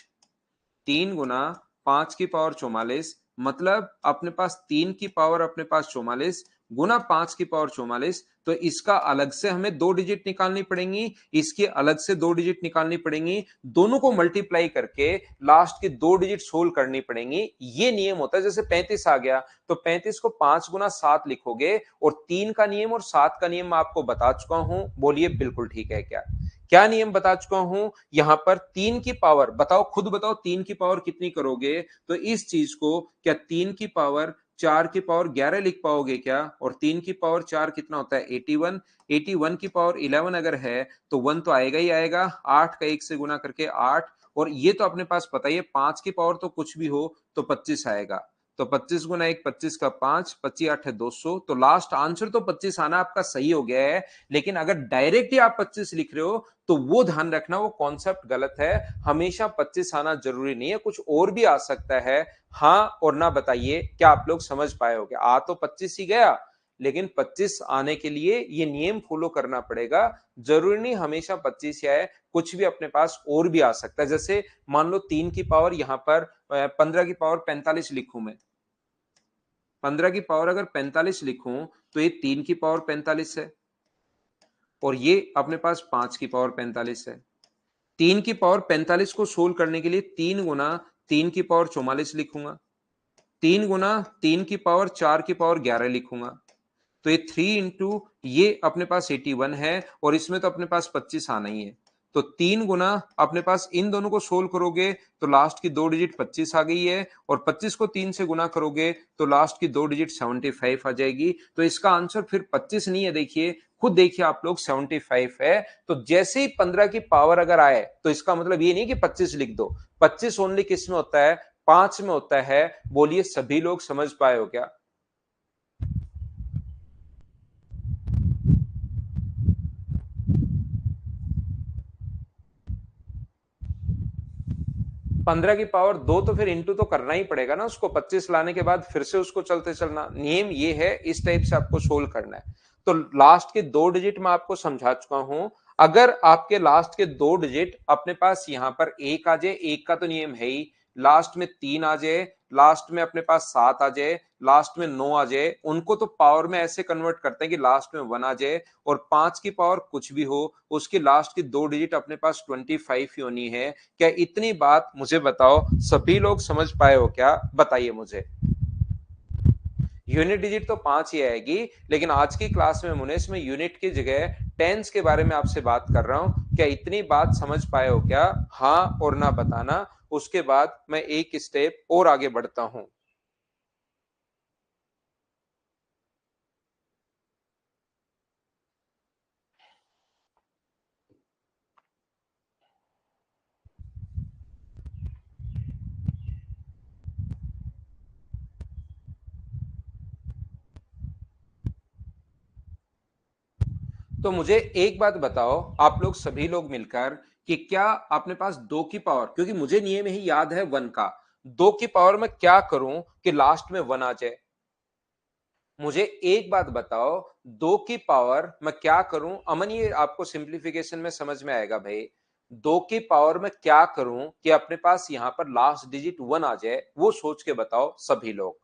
3 गुना 5 की पावर 44, मतलब अपने पास 3 की पावर अपने पास 44 गुना 5 की पावर 44। तो इसका अलग से हमें 2 डिजिट निकालनी पड़ेंगी, इसकी अलग से 2 डिजिट निकालनी पड़ेंगी, दोनों को मल्टीप्लाई करके लास्ट की 2 डिजिट सोल्व करनी पड़ेंगी। ये नियम होता है। जैसे 35 आ गया तो 35 को 5 गुना 7 लिखोगे, और 3 का नियम और 7 का नियम मैं आपको बता चुका हूं। बोलिए बिल्कुल ठीक है क्या? क्या नियम बता चुका हूं? यहां पर 3 की पावर बताओ, खुद बताओ 3 की पावर कितनी करोगे? तो इस चीज को, क्या 3 की पावर 4 की पावर 11 लिख पाओगे क्या? और 3 की पावर 4 कितना होता है? 81। 81 की पावर 11 अगर है तो 1 तो आएगा ही आएगा, 8 का 1 से गुना करके 8, और ये तो अपने पास पता ही है 5 की पावर तो कुछ भी हो तो 25 आएगा। तो 25 गुना 1 25 का 5, 25 8 है 200। तो लास्ट आंसर तो 25 आना आपका सही हो गया है। लेकिन अगर डायरेक्ट ही आप 25 लिख रहे हो तो वो ध्यान रखना, वो कॉन्सेप्ट गलत है। हमेशा 25 आना जरूरी नहीं है, कुछ और भी आ सकता है। हाँ और ना बताइए, क्या आप लोग समझ पाए हो? आ तो 25 ही गया, लेकिन 25 आने के लिए ये नियम फॉलो करना पड़ेगा। जरूरी नहीं हमेशा 25 ही आए, कुछ भी अपने पास और भी आ सकता है। जैसे मान लो 3 की पावर यहां पर 15 की पावर 45 लिखूं मैं, 15 की पावर अगर 45 लिखूं तो ये 3 की पावर 45 है, और ये अपने पास 5 की पावर 45 है। 3 की पावर 45 को सोल्व करने के लिए 3 गुना 3 की पावर 44 लिखूंगा, 3 गुना 3 की पावर 4 की पावर 11 लिखूंगा। तो ये 3 इंटू ये अपने पास 81 है, और इसमें तो अपने पास 25 आना ही है। तो 3 गुना अपने पास इन दोनों को सोल्व करोगे तो लास्ट की 2 डिजिट 25 आ गई है, और 25 को 3 से गुना करोगे तो लास्ट की 2 डिजिट 75 आ जाएगी। तो इसका आंसर फिर 25 नहीं है, देखिए खुद देखिए आप लोग, 75 है। तो जैसे ही 15 की पावर अगर आए तो इसका मतलब ये नहीं कि 25 लिख दो, 25 ओनली किस में होता है? 5 में होता है। बोलिए सभी लोग समझ पाए हो क्या? 15 की पावर 2 तो फिर इंटू तो करना ही पड़ेगा ना उसको, 25 लाने के बाद फिर से उसको चलते चलना। नियम ये है, इस टाइप से आपको सोल्व करना है। तो लास्ट के 2 डिजिट में आपको समझा चुका हूं। अगर आपके लास्ट के दो डिजिट अपने पास यहां पर एक आ जाए, एक का तो नियम है ही, लास्ट में 3 आ जाए, लास्ट में अपने पास 7 आ जाए, लास्ट में 9 आ जाए, उनको तो पावर में ऐसे कन्वर्ट करते हैं कि लास्ट में 1 आ जाए, और 5 की पावर कुछ भी हो उसकी लास्ट की दो डिजिट अपने पास 25 ही होनी है। क्या इतनी बात मुझे बताओ सभी लोग समझ पाए हो क्या? बताइए मुझे। यूनिट डिजिट तो 5 ही आएगी, लेकिन आज की क्लास में मुनेश में यूनिट की जगह टेंस के बारे में आपसे बात कर रहा हूं। क्या इतनी बात समझ पाए हो क्या? हाँ और ना बताना, उसके बाद मैं एक स्टेप और आगे बढ़ता हूं। तो मुझे एक बात बताओ, आप लोग सभी लोग मिलकर, कि क्या अपने पास दो की पावर, क्योंकि मुझे नियम ही याद है वन का, दो की पावर में क्या करूं कि लास्ट में वन आ जाए? मुझे एक बात बताओ, दो की पावर मैं क्या करूं अमन, ये आपको सिंप्लीफिकेशन में समझ में आएगा भाई। दो की पावर में क्या करूं कि अपने पास यहां पर लास्ट डिजिट वन आ जाए, वो सोच के बताओ सभी लोग।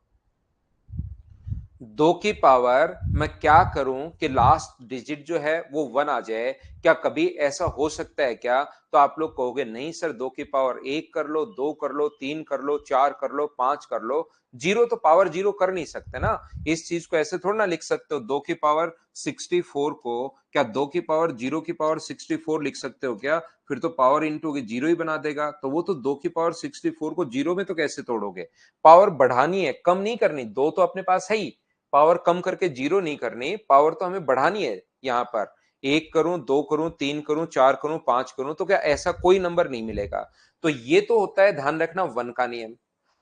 दो की पावर मैं क्या करूं कि लास्ट डिजिट जो है वो वन आ जाए? क्या कभी ऐसा हो सकता है क्या? तो आप लोग कहोगे नहीं सर, दो की पावर एक कर लो, दो कर लो, तीन कर लो, चार कर लो, पांच कर लो, जीरो तो पावर जीरो कर नहीं सकते ना। इस चीज को ऐसे थोड़ा ना लिख सकते हो, दो की पावर 64 को क्या दो की पावर जीरो की पावर 64 लिख सकते हो क्या? फिर तो पावर इंटू के जीरो ही बना देगा, तो वो तो दो की पावर 64 को जीरो में तो कैसे तोड़ोगे? पावर बढ़ानी है, कम नहीं करनी। दो तो अपने पास है ही, पावर कम करके जीरो नहीं करनी, पावर तो हमें बढ़ानी है। यहां पर एक करूं, दो करूं, तीन करूं, चार करूं, पांच करूं, तो क्या ऐसा कोई नंबर नहीं मिलेगा? तो ये तो होता है, ध्यान रखना, वन का नियम।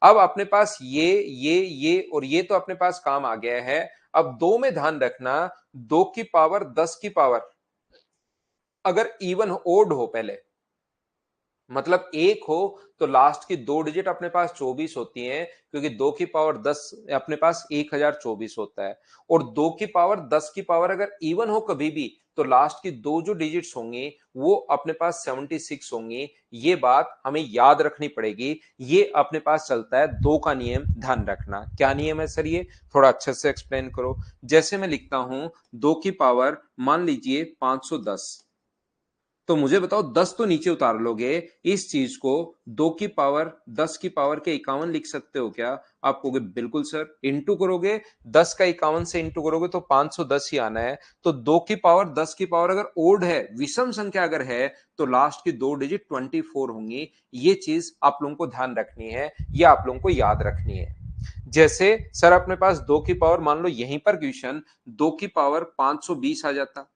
अब अपने पास ये और ये तो अपने पास काम आ गया है। अब दो में ध्यान रखना, दो की पावर 10 की पावर अगर इवन ओड हो पहले, मतलब एक हो, तो लास्ट की दो डिजिट अपने पास 24 होती हैं, क्योंकि दो की पावर 10 अपने पास 1024 होता है। और दो की पावर 10 की पावर अगर इवन हो कभी भी, तो लास्ट की दो जो डिजिट्स होंगी वो अपने पास 76 होंगी। ये बात हमें याद रखनी पड़ेगी। ये अपने पास चलता है दो का नियम, ध्यान रखना। क्या नियम है सर? ये थोड़ा अच्छे से एक्सप्लेन करो। जैसे मैं लिखता हूं दो की पावर मान लीजिए 510, तो मुझे बताओ 10 तो नीचे उतार लोगे, इस चीज को दो की पावर 10 की पावर के 51 लिख सकते हो क्या? आप कहोगे बिल्कुल सर। इंटू करोगे, 10 का 51 से इंटू करोगे तो 510 ही आना है। तो दो की पावर 10 की पावर अगर ओड है, विषम संख्या अगर है, तो लास्ट की दो डिजिट 24 होंगी। ये चीज आप लोगों को ध्यान रखनी है, ये आप लोगों को याद रखनी है। जैसे सर अपने पास दो की पावर, मान लो यहीं पर क्वेश्चन दो की पावर 520 आ जाता,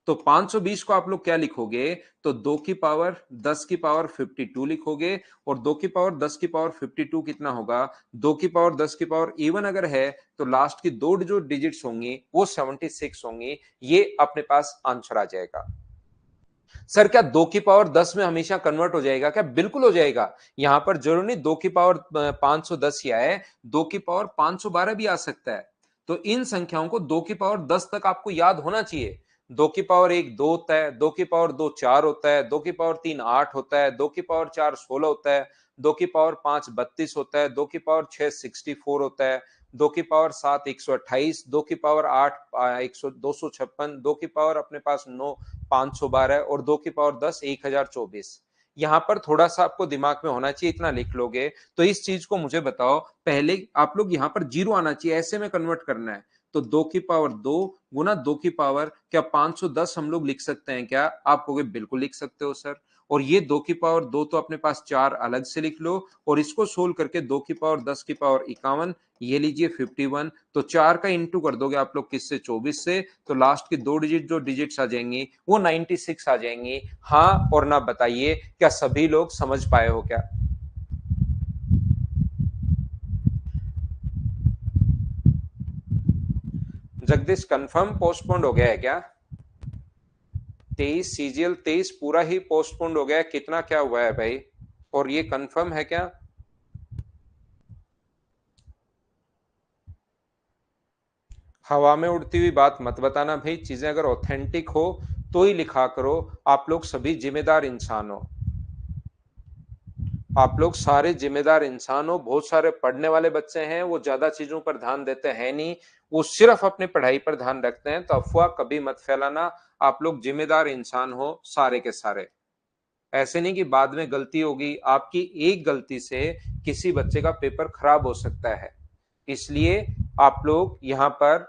तो 520 को आप लोग क्या लिखोगे? तो दो की पावर 10 की पावर 52 लिखोगे। और दो की पावर 10 की पावर 52 कितना होगा? दो की पावर 10 की पावर इवन अगर है, तो लास्ट की दो जो डिजिट्स होंगी वो 76 होंगी। ये अपने पास आंसर आ जाएगा। सर क्या दो की पावर 10 में हमेशा कन्वर्ट हो जाएगा क्या? बिल्कुल हो जाएगा। यहां पर जरूर नहीं दो की पावर 510 ही आए, दो की पावर 512 भी आ सकता है। तो इन संख्याओं को दो की पावर 10 तक आपको याद होना चाहिए। दो की पावर एक दो होता है, दो की पावर दो चार होता है, दो की पावर तीन आठ होता है, दो की पावर चार 16 होता है, दो की पावर पांच 32 होता है, दो की पावर छह 64 होता है, दो की पावर सात 128, दो की पावर आठ 256, दो की पावर अपने पास नौ 512 और दो की पावर 10 1024। यहां पर थोड़ा सा आपको दिमाग में होना चाहिए, इतना लिख लोगे तो इस चीज को मुझे बताओ, पहले आप लोग यहां पर जीरो आना चाहिए, ऐसे में कन्वर्ट करना है। तो दो की पावर दो गुना दो की पावर क्या 510 हम लोग लिख सकते हैं क्या? आप कहोगे बिल्कुल लिख सकते हो सर। और ये दो की पावर दो तो अपने पास चार अलग से लिख लो, और इसको सोल्व करके दो की पावर 10 की पावर 51, ये लीजिए 51। तो चार का इंटू कर दोगे आप लोग किससे? 24 से। तो लास्ट की दो डिजिट जो डिजिट्स आ जाएंगी वो 96 आ जाएंगी। हाँ और ना बताइए, क्या सभी लोग समझ पाए हो क्या? जगदीश कंफर्म पोस्टपोन्ड हो गया है क्या? 23 सीजीएल 23 पूरा ही पोस्टपोन्ड हो गया है, कितना क्या हुआ है भाई? और ये कंफर्म है क्या? हवा में उड़ती हुई बात मत बताना भाई, चीजें अगर ऑथेंटिक हो तो ही लिखा करो। आप लोग सभी जिम्मेदार इंसान हो, आप लोग सारे जिम्मेदार इंसान हो। बहुत सारे पढ़ने वाले बच्चे हैं, वो ज्यादा चीजों पर ध्यान देते हैं नहीं, वो सिर्फ अपनी पढ़ाई पर ध्यान रखते हैं। तो अफवाह कभी मत फैलाना। आप लोग जिम्मेदार इंसान हो सारे के सारे। ऐसे नहीं कि बाद में गलती होगी, आपकी एक गलती से किसी बच्चे का पेपर खराब हो सकता है। इसलिए आप लोग यहां पर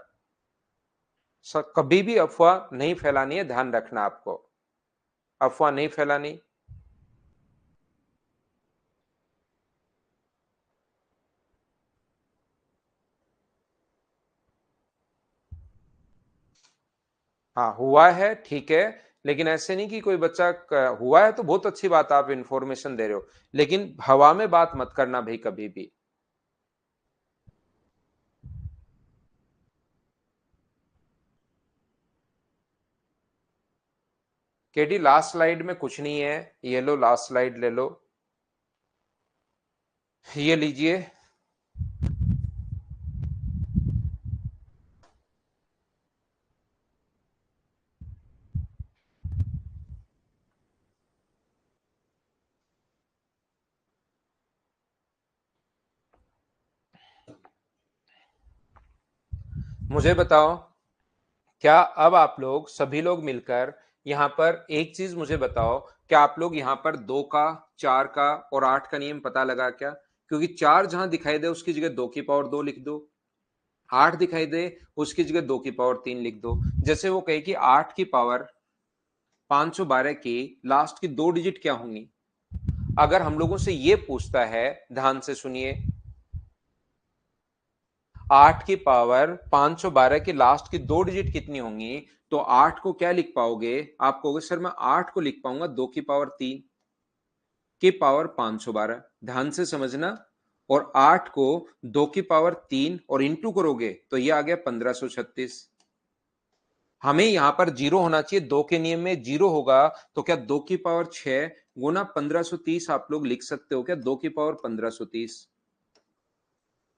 कभी भी अफवाह नहीं फैलानी है, ध्यान रखना आपको, अफवाह नहीं फैलानी। हाँ हुआ है, ठीक है, लेकिन ऐसे नहीं कि कोई बच्चा हुआ है तो बहुत अच्छी बात, आप इंफॉर्मेशन दे रहे हो, लेकिन हवा में बात मत करना भाई कभी भी। केडी लास्ट स्लाइड में कुछ नहीं है, ये लो लास्ट स्लाइड ले लो, ये लीजिए। मुझे बताओ, क्या अब आप लोग सभी लोग मिलकर यहां पर एक चीज मुझे बताओ, क्या आप लोग यहां पर 2 का, 4 का और 8 का नियम पता लगा क्या? क्योंकि 4 जहां दिखाई दे उसकी जगह 2 की पावर 2 लिख दो, 8 दिखाई दे उसकी जगह 2 की पावर 3 लिख दो। जैसे वो कहे कि 8 की पावर 512 की लास्ट की 2 डिजिट क्या होंगी? अगर हम लोगों से ये पूछता है, ध्यान से सुनिए, 8 की पावर 512 की लास्ट की 2 डिजिट कितनी होंगी? तो 8 को क्या लिख पाओगे? आप कहोगे सर मैं 8 को लिख पाऊंगा 2 की पावर 3 की पावर 512। ध्यान से समझना। और 8 को 2 की पावर 3 और इंटू करोगे तो ये आ गया 1536। हमें यहां पर जीरो होना चाहिए, 2 के नियम में जीरो होगा। तो क्या 2 की पावर 6 गुना 1530 आप लोग लिख सकते हो क्या? 2 की पावर 1530,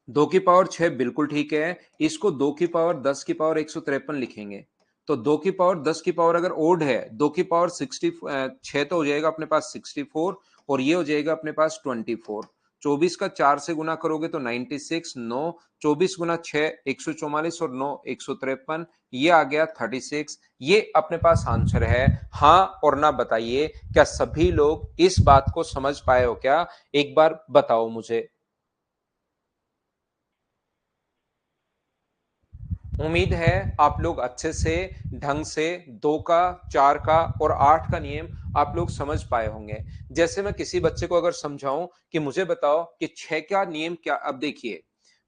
2 की पावर 6 बिल्कुल ठीक है। इसको 2 की पावर 10 की पावर 153 लिखेंगे। तो 2 की पावर 10 की पावर अगर ओड है, 2 की पावर 6 तो हो जाएगा अपने पास 64, और ये हो जाएगा अपने पास 24। 24 का 4 से गुना करोगे तो 96, 9, 24 गुना 6 144 और 9 153, ये आ गया 36। ये अपने पास आंसर है। हाँ और ना बताइए, क्या सभी लोग इस बात को समझ पाए हो क्या? एक बार बताओ मुझे। उम्मीद है आप लोग अच्छे से ढंग से 2 का, 4 का और 8 का नियम आप लोग समझ पाए होंगे। जैसे मैं किसी बच्चे को अगर समझाऊं कि मुझे बताओ कि 6 का नियम क्या, अब देखिए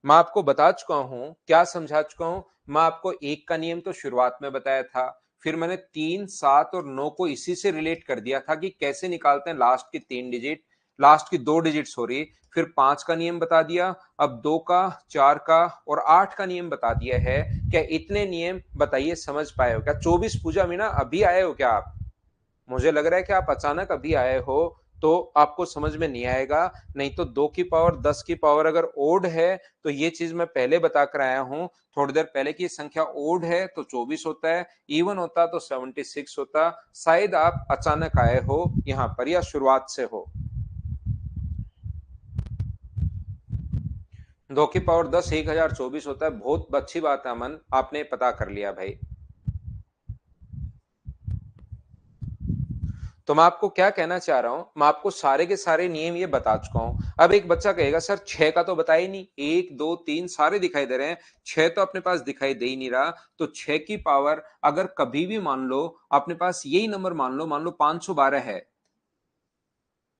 मैं आपको बता चुका हूं, क्या समझा चुका हूं। मैं आपको 1 का नियम तो शुरुआत में बताया था, फिर मैंने 3, 7 और 9 को इसी से रिलेट कर दिया था कि कैसे निकालते हैं लास्ट की 3 डिजिट, लास्ट की 2 डिजिट सॉरी। फिर 5 का नियम बता दिया, अब 2 का, 4 का और 8 का नियम बता दिया है। क्या इतने नियम बताइए समझ पाए हो क्या? 24 पूजा मीना अभी आए हो क्या आप? मुझे लग रहा है कि आप अचानक अभी आए हो, तो आपको समझ में नहीं आएगा। नहीं तो 2 की पावर 10 की पावर अगर ओड है तो ये चीज मैं पहले बता कर आया हूं थोड़ी देर पहले की, संख्या ओड है तो 24 होता है, इवन होता तो 76 होता। शायद आप अचानक आए हो यहां पर या शुरुआत से हो। 2 की पावर 10 1024 होता है। बहुत अच्छी बात है अमन, आपने पता कर लिया भाई। तो मैं आपको क्या कहना चाह रहा हूं, मैं आपको सारे के सारे नियम ये बता चुका हूं। अब एक बच्चा कहेगा सर 6 का तो बताया ही नहीं, 1 2 3 सारे दिखाई दे रहे हैं, 6 तो अपने पास दिखाई दे ही नहीं रहा। तो 6 की पावर अगर कभी भी मान लो अपने पास यही नंबर मान लो 512 है,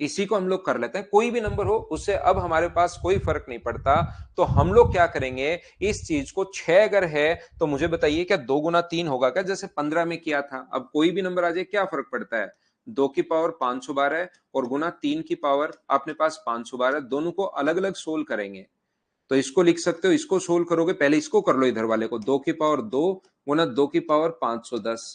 इसी को हम लोग कर लेते हैं, कोई भी नंबर हो उससे अब हमारे पास कोई फर्क नहीं पड़ता। तो हम लोग क्या करेंगे, इस चीज को 6 अगर है तो मुझे बताइए क्या 2 गुना 3 होगा क्या, जैसे 15 में किया था? अब कोई भी नंबर आ जाए क्या फर्क पड़ता है? 2 की पावर 512 और गुना 3 की पावर अपने पास 512, दोनों को अलग अलग सोल्व करेंगे। तो इसको लिख सकते हो, इसको सोल्व करोगे, पहले इसको कर लो इधर वाले को, 2 की पावर 2 गुना 2 की पावर 510।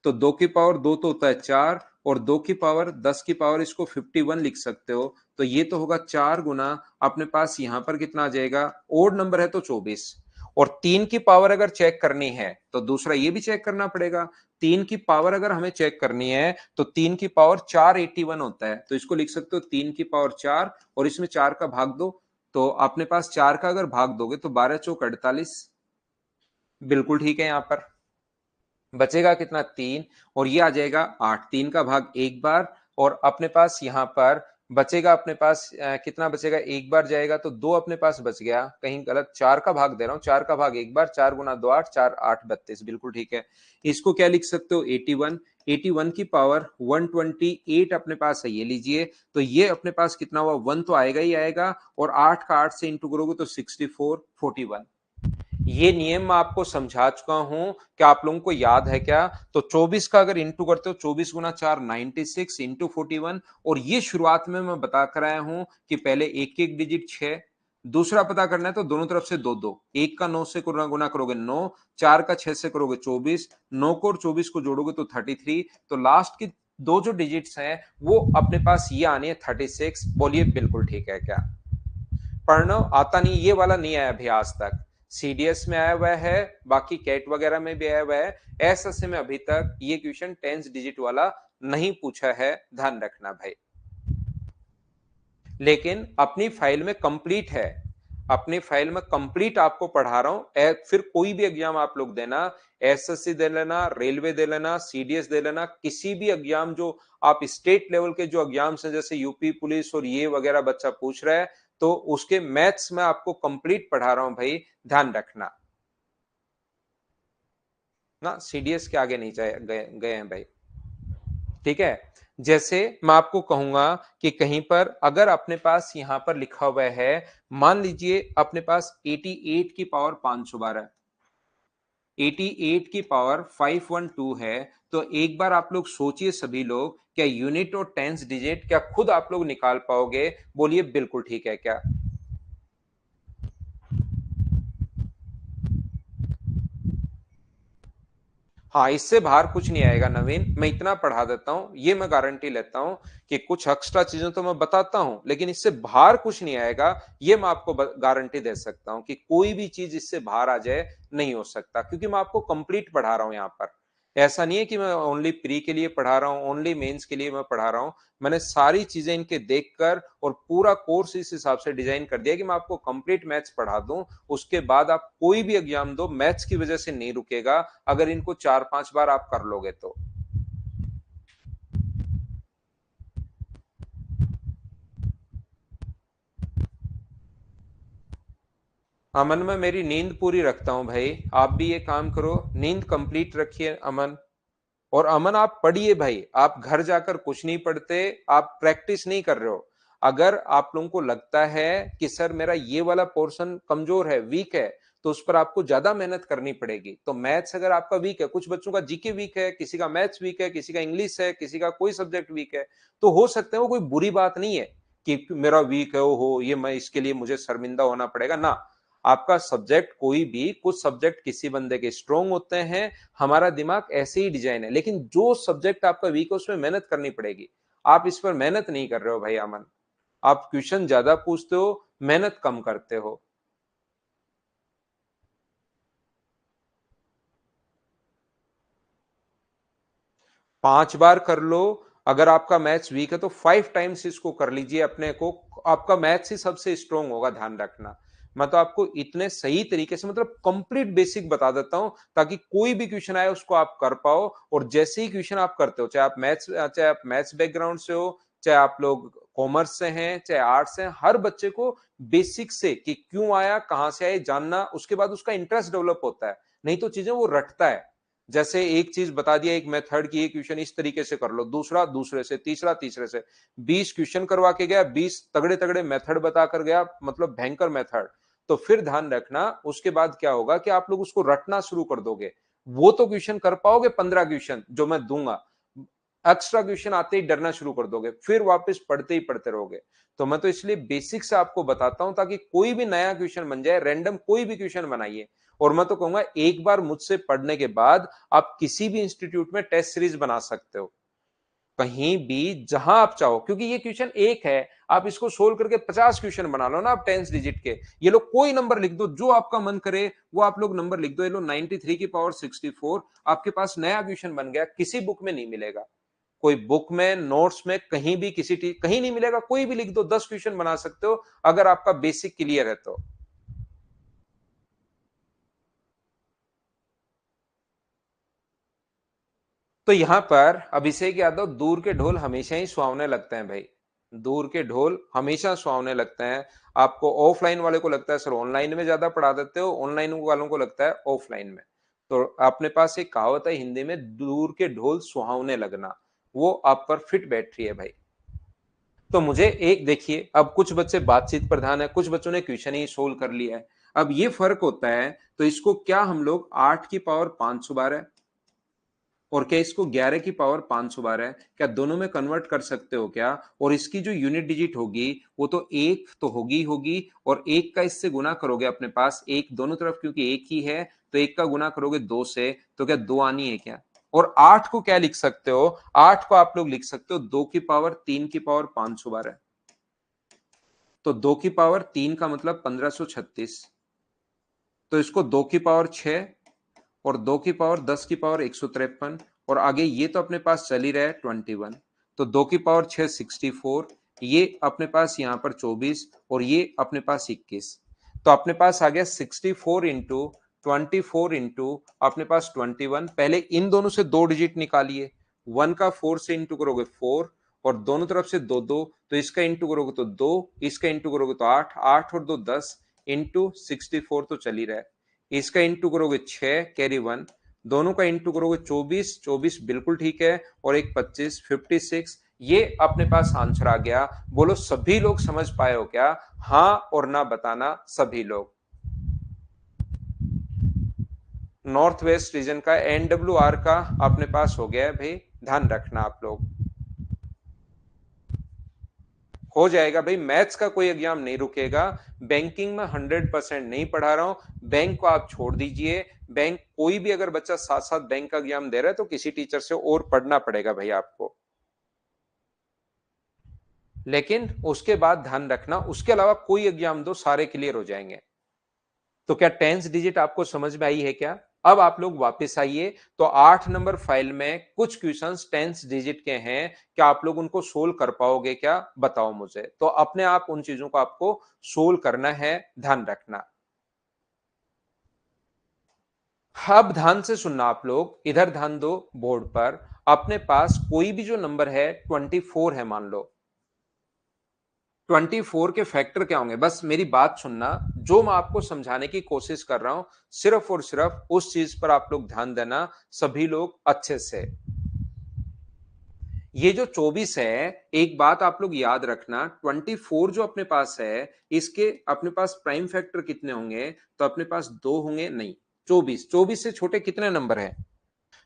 तो 2 की पावर 2 तो होता है 4, और 2 की पावर 10 की पावर इसको 51 लिख सकते हो। तो ये तो होगा 4 गुना अपने पास यहां पर कितना आ जाएगा, ओड नंबर है तो 24, और 3 की पावर अगर चेक करनी है तो दूसरा ये भी चेक करना पड़ेगा। 3 की पावर अगर हमें चेक करनी है तो 3 की पावर 481 होता है, तो इसको लिख सकते हो 3 की पावर 4 और इसमें 4 का भाग दो, तो अपने पास 4 का अगर भाग दोगे तो 12 चौक 48, बिल्कुल ठीक है। यहां पर बचेगा कितना 3 और ये आ जाएगा 8, 3 का भाग एक बार और अपने पास यहां पर बचेगा अपने पास कितना बचेगा, एक बार जाएगा तो 2 अपने पास बच गया, कहीं गलत 4 का भाग दे रहा हूं, 4 का भाग एक बार, 4 गुना 2 8, 4 8 32, बिल्कुल ठीक है। इसको क्या लिख सकते हो 81, 81 की पावर 128 अपने पास है, ये लीजिए। तो ये अपने पास कितना हुआ 1 तो आएगा ही आएगा और 8 का 8 से इंटू करोगे तो 64 41। ये नियम मैं आपको समझा चुका हूं, क्या आप लोगों को याद है क्या? तो 24 का अगर इंटू करते हो 24 गुना 4 96 इंटू 41, और ये शुरुआत में मैं बता कर आया हूं कि पहले एक एक डिजिट 6, दूसरा पता करना है तो दोनों तरफ से दो दो, एक का 9 से गुना करोगे 9, 4 का 6 से करोगे 24, 9 को और 24 को जोड़ोगे तो 33, तो लास्ट की दो जो डिजिट्स हैं वो अपने पास ये आनी है 36। बोलिए बिल्कुल ठीक है क्या? प्रणव आता नहीं, ये वाला नहीं आया अभी आज तक, सीडीएस में आया हुआ है, बाकी कैट वगैरह में भी आया हुआ है, एसएससी में अभी तक ये क्वेश्चन 10 डिजिट वाला नहीं पूछा है, ध्यान रखना भाई। लेकिन अपनी फाइल में कंप्लीट है, अपनी फाइल में कंप्लीट आपको पढ़ा रहा हूं, फिर कोई भी एग्जाम आप लोग देना, एसएससी दे लेना, रेलवे दे लेना, सीडीएस दे लेना, किसी भी एग्जाम जो आप स्टेट लेवल के जो एग्जाम हैं जैसे यूपी पुलिस और ये वगैरह बच्चा पूछ रहा है, तो उसके मैथ्स में आपको कंप्लीट पढ़ा रहा हूं भाई, ध्यान रखना ना, सीडीएस के आगे नहीं गए हैं भाई, ठीक है। जैसे मैं आपको कहूंगा कि कहीं पर अगर अपने पास यहां पर लिखा हुआ है, मान लीजिए अपने पास 88 की पावर 512, 88 की पावर 512 है, तो एक बार आप लोग सोचिए सभी लोग, क्या यूनिट और टेंस डिजिट क्या खुद आप लोग निकाल पाओगे? बोलिए बिल्कुल ठीक है क्या? हाँ, इससे बाहर कुछ नहीं आएगा नवीन, मैं इतना पढ़ा देता हूं, ये मैं गारंटी लेता हूं कि कुछ एक्स्ट्रा चीजें तो मैं बताता हूं लेकिन इससे बाहर कुछ नहीं आएगा, ये मैं आपको गारंटी दे सकता हूं कि कोई भी चीज इससे बाहर आ जाए नहीं हो सकता, क्योंकि मैं आपको कंप्लीट पढ़ा रहा हूं यहां पर। ऐसा नहीं है कि मैं ओनली प्री के लिए पढ़ा रहा हूँ, ओनली मेंस के लिए मैं पढ़ा रहा हूँ, मैंने सारी चीजें इनके देखकर और पूरा कोर्स इस हिसाब से डिजाइन कर दिया कि मैं आपको कंप्लीट मैथ्स पढ़ा दूं, उसके बाद आप कोई भी एग्जाम दो मैथ्स की वजह से नहीं रुकेगा, अगर इनको 4-5 बार आप कर लोगे तो। अमन, मैं मेरी नींद पूरी रखता हूं भाई, आप भी ये काम करो, नींद कंप्लीट रखिए अमन। और अमन आप पढ़िए भाई, आप घर जाकर कुछ नहीं पढ़ते, आप प्रैक्टिस नहीं कर रहे हो। अगर आप लोगों को लगता है कि सर मेरा ये वाला पोर्शन कमजोर है, वीक है, तो उस पर आपको ज्यादा मेहनत करनी पड़ेगी। तो मैथ्स अगर आपका वीक है, कुछ बच्चों का जीके वीक है, किसी का मैथ्स वीक है, किसी का इंग्लिश है, किसी का कोई सब्जेक्ट वीक है, तो हो सकता है वो कोई बुरी बात नहीं है कि मेरा वीक है, हो ये मैं इसके लिए मुझे शर्मिंदा होना पड़ेगा ना। आपका सब्जेक्ट कोई भी, कुछ सब्जेक्ट किसी बंदे के स्ट्रोंग होते हैं, हमारा दिमाग ऐसे ही डिजाइन है, लेकिन जो सब्जेक्ट आपका वीक है उसमें मेहनत करनी पड़ेगी। आप इस पर मेहनत नहीं कर रहे हो भाई अमन, आप क्वेश्चन ज्यादा पूछते हो, मेहनत कम करते हो। 5 बार कर लो, अगर आपका मैथ्स वीक है तो 5 टाइम्स इसको कर लीजिए अपने को, आपका मैथ्स ही सबसे स्ट्रोंग होगा, ध्यान रखना। मैं तो आपको इतने सही तरीके से मतलब कंप्लीट बेसिक बता देता हूं ताकि कोई भी क्वेश्चन आए उसको आप कर पाओ, और जैसे ही क्वेश्चन आप करते हो, चाहे आप मैथ्स बैकग्राउंड से हो, चाहे आप लोग कॉमर्स से हैं, चाहे आर्ट्स से हैं, हर बच्चे को बेसिक से कि क्यों आया, कहां से आए जानना, उसके बाद उसका इंटरेस्ट डेवलप होता है, नहीं तो चीजें वो रटता है। जैसे एक चीज बता दिया, एक मेथड की, एक क्वेश्चन इस तरीके से कर लो, दूसरा दूसरे से, तीसरा तीसरे से, 20 क्वेश्चन करवा के गया, 20 तगड़े तगड़े मेथड बता कर गया, मतलब भयंकर मेथड, तो फिर ध्यान रखना उसके बाद क्या होगा कि आप लोग उसको रटना शुरू कर दोगे। वो तो क्वेश्चन कर पाओगे 15 क्वेश्चन जो मैं दूंगा, एक्स्ट्रा क्वेश्चन आते ही डरना शुरू कर दोगे, फिर वापस पढ़ते ही पढ़ते रहोगे। तो मैं तो इसलिए बेसिक से आपको बताता हूं ताकि कोई भी नया क्वेश्चन बन जाए, रैंडम कोई भी क्वेश्चन बनाइए। और मैं तो कहूंगा एक बार मुझसे पढ़ने के बाद आप किसी भी इंस्टीट्यूट में टेस्ट सीरीज बना सकते हो। कहीं भी जहां आप चाहो, क्योंकि ये क्वेश्चन एक है, आप इसको सोल्व करके 50 क्वेश्चन बना लो ना आप 10 डिजिट के। ये लोग कोई नंबर लिख दो, जो आपका मन करे वो आप लोग नंबर लिख दो। ये लो 93 की पावर 64, आपके पास नया क्वेश्चन बन गया। किसी बुक में नहीं मिलेगा, कोई बुक में, नोट्स में, कहीं भी कहीं नहीं मिलेगा। कोई भी लिख दो, 10 क्वेश्चन बना सकते हो अगर आपका बेसिक क्लियर है तो। तो यहां पर अभिषेक यादव, दूर के ढोल हमेशा ही सुहावने लगते हैं भाई। दूर के ढोल हमेशा सुहावने लगते हैं। आपको ऑफलाइन वाले को लगता है सर ऑनलाइन में ज्यादा पढ़ा देते हो, ऑनलाइन वालों को लगता है ऑफलाइन में। तो अपने पास एक कहावत है हिंदी में, दूर के ढोल सुहावने लगना, वो आप पर फिट बैठ रही है भाई। तो मुझे एक देखिए, अब कुछ बच्चे बातचीत प्रधान है, कुछ बच्चों ने क्वेश्चन ही सोल्व कर लिया है। अब ये फर्क होता है, तो इसको क्या हम लोग 8 की पावर 512 और क्या इसको 11 की पावर 512 है, क्या दोनों में कन्वर्ट कर सकते हो क्या? और इसकी जो यूनिट डिजिट होगी वो तो एक तो होगी होगी, और एक का इससे गुना करोगे अपने पास, एक दोनों तरफ क्योंकि एक ही है, तो एक का गुना करोगे 2 से, तो क्या 2 आनी है क्या? और 8 को क्या लिख सकते हो? 8 को आप लोग लिख सकते हो 2 की पावर 3 की पावर 512। तो 2 की पावर 3 का मतलब 1536, तो इसको 2 की पावर 6 और 2 की पावर 10 की पावर 153, और आगे ये तो अपने पास चल ही रहा है 21। तो 2 की पावर 6 64, ये अपने पास यहाँ पर 24, और ये अपने पास 21। तो अपने पास आ गया 64 इंटू 24 इंटू अपने पास 21। पहले इन दोनों से 2 डिजिट निकालिए, 1 का 4 से इंटू करोगे 4, और दोनों तरफ से 2 2, तो इसका इंटू करोगे तो 2, इसका इंटू करोगे तो 8, 8 और 2 10 इंटू 64 तो चल ही रहा है। इसका इंटू करोगे 6 कैरी 1, दोनों का इंटू करोगे 24, 24 बिल्कुल ठीक है, और एक 25 56। ये अपने पास आंसर आ गया। बोलो सभी लोग समझ पाए हो क्या? हाँ और ना बताना सभी लोग। नॉर्थ वेस्ट रीजन का NWR का अपने पास हो गया है भाई, ध्यान रखना आप लोग। हो जाएगा भाई, मैथ्स का कोई एग्जाम नहीं रुकेगा। बैंकिंग में 100% नहीं पढ़ा रहा हूं, बैंक को आप छोड़ दीजिए। बैंक कोई भी अगर बच्चा साथ साथ बैंक का एग्जाम दे रहा है तो किसी टीचर से और पढ़ना पड़ेगा भाई आपको। लेकिन उसके बाद ध्यान रखना, उसके अलावा कोई एग्जाम दो सारे क्लियर हो जाएंगे। तो क्या टेंस डिजिट आपको समझ में आई है क्या? अब आप लोग वापस आइए। तो 8 नंबर फाइल में कुछ क्वेश्चंस टेंस डिजिट के हैं, क्या आप लोग उनको सोल्व कर पाओगे क्या? बताओ मुझे। तो अपने आप उन चीजों को आपको सोल्व करना है, ध्यान रखना। अब ध्यान से सुनना आप लोग, इधर ध्यान दो बोर्ड पर। अपने पास कोई भी जो नंबर है 24 है मान लो, 24 के फैक्टर क्या होंगे? बस मेरी बात सुनना, जो मैं आपको समझाने की कोशिश कर रहा हूं सिर्फ और सिर्फ उस चीज पर आप लोग ध्यान देना सभी लोग अच्छे से। ये जो 24 है, एक बात आप लोग याद रखना, 24 जो अपने पास है, इसके अपने पास प्राइम फैक्टर कितने होंगे? तो अपने पास 2 होंगे नहीं, 24 से छोटे कितने नंबर है?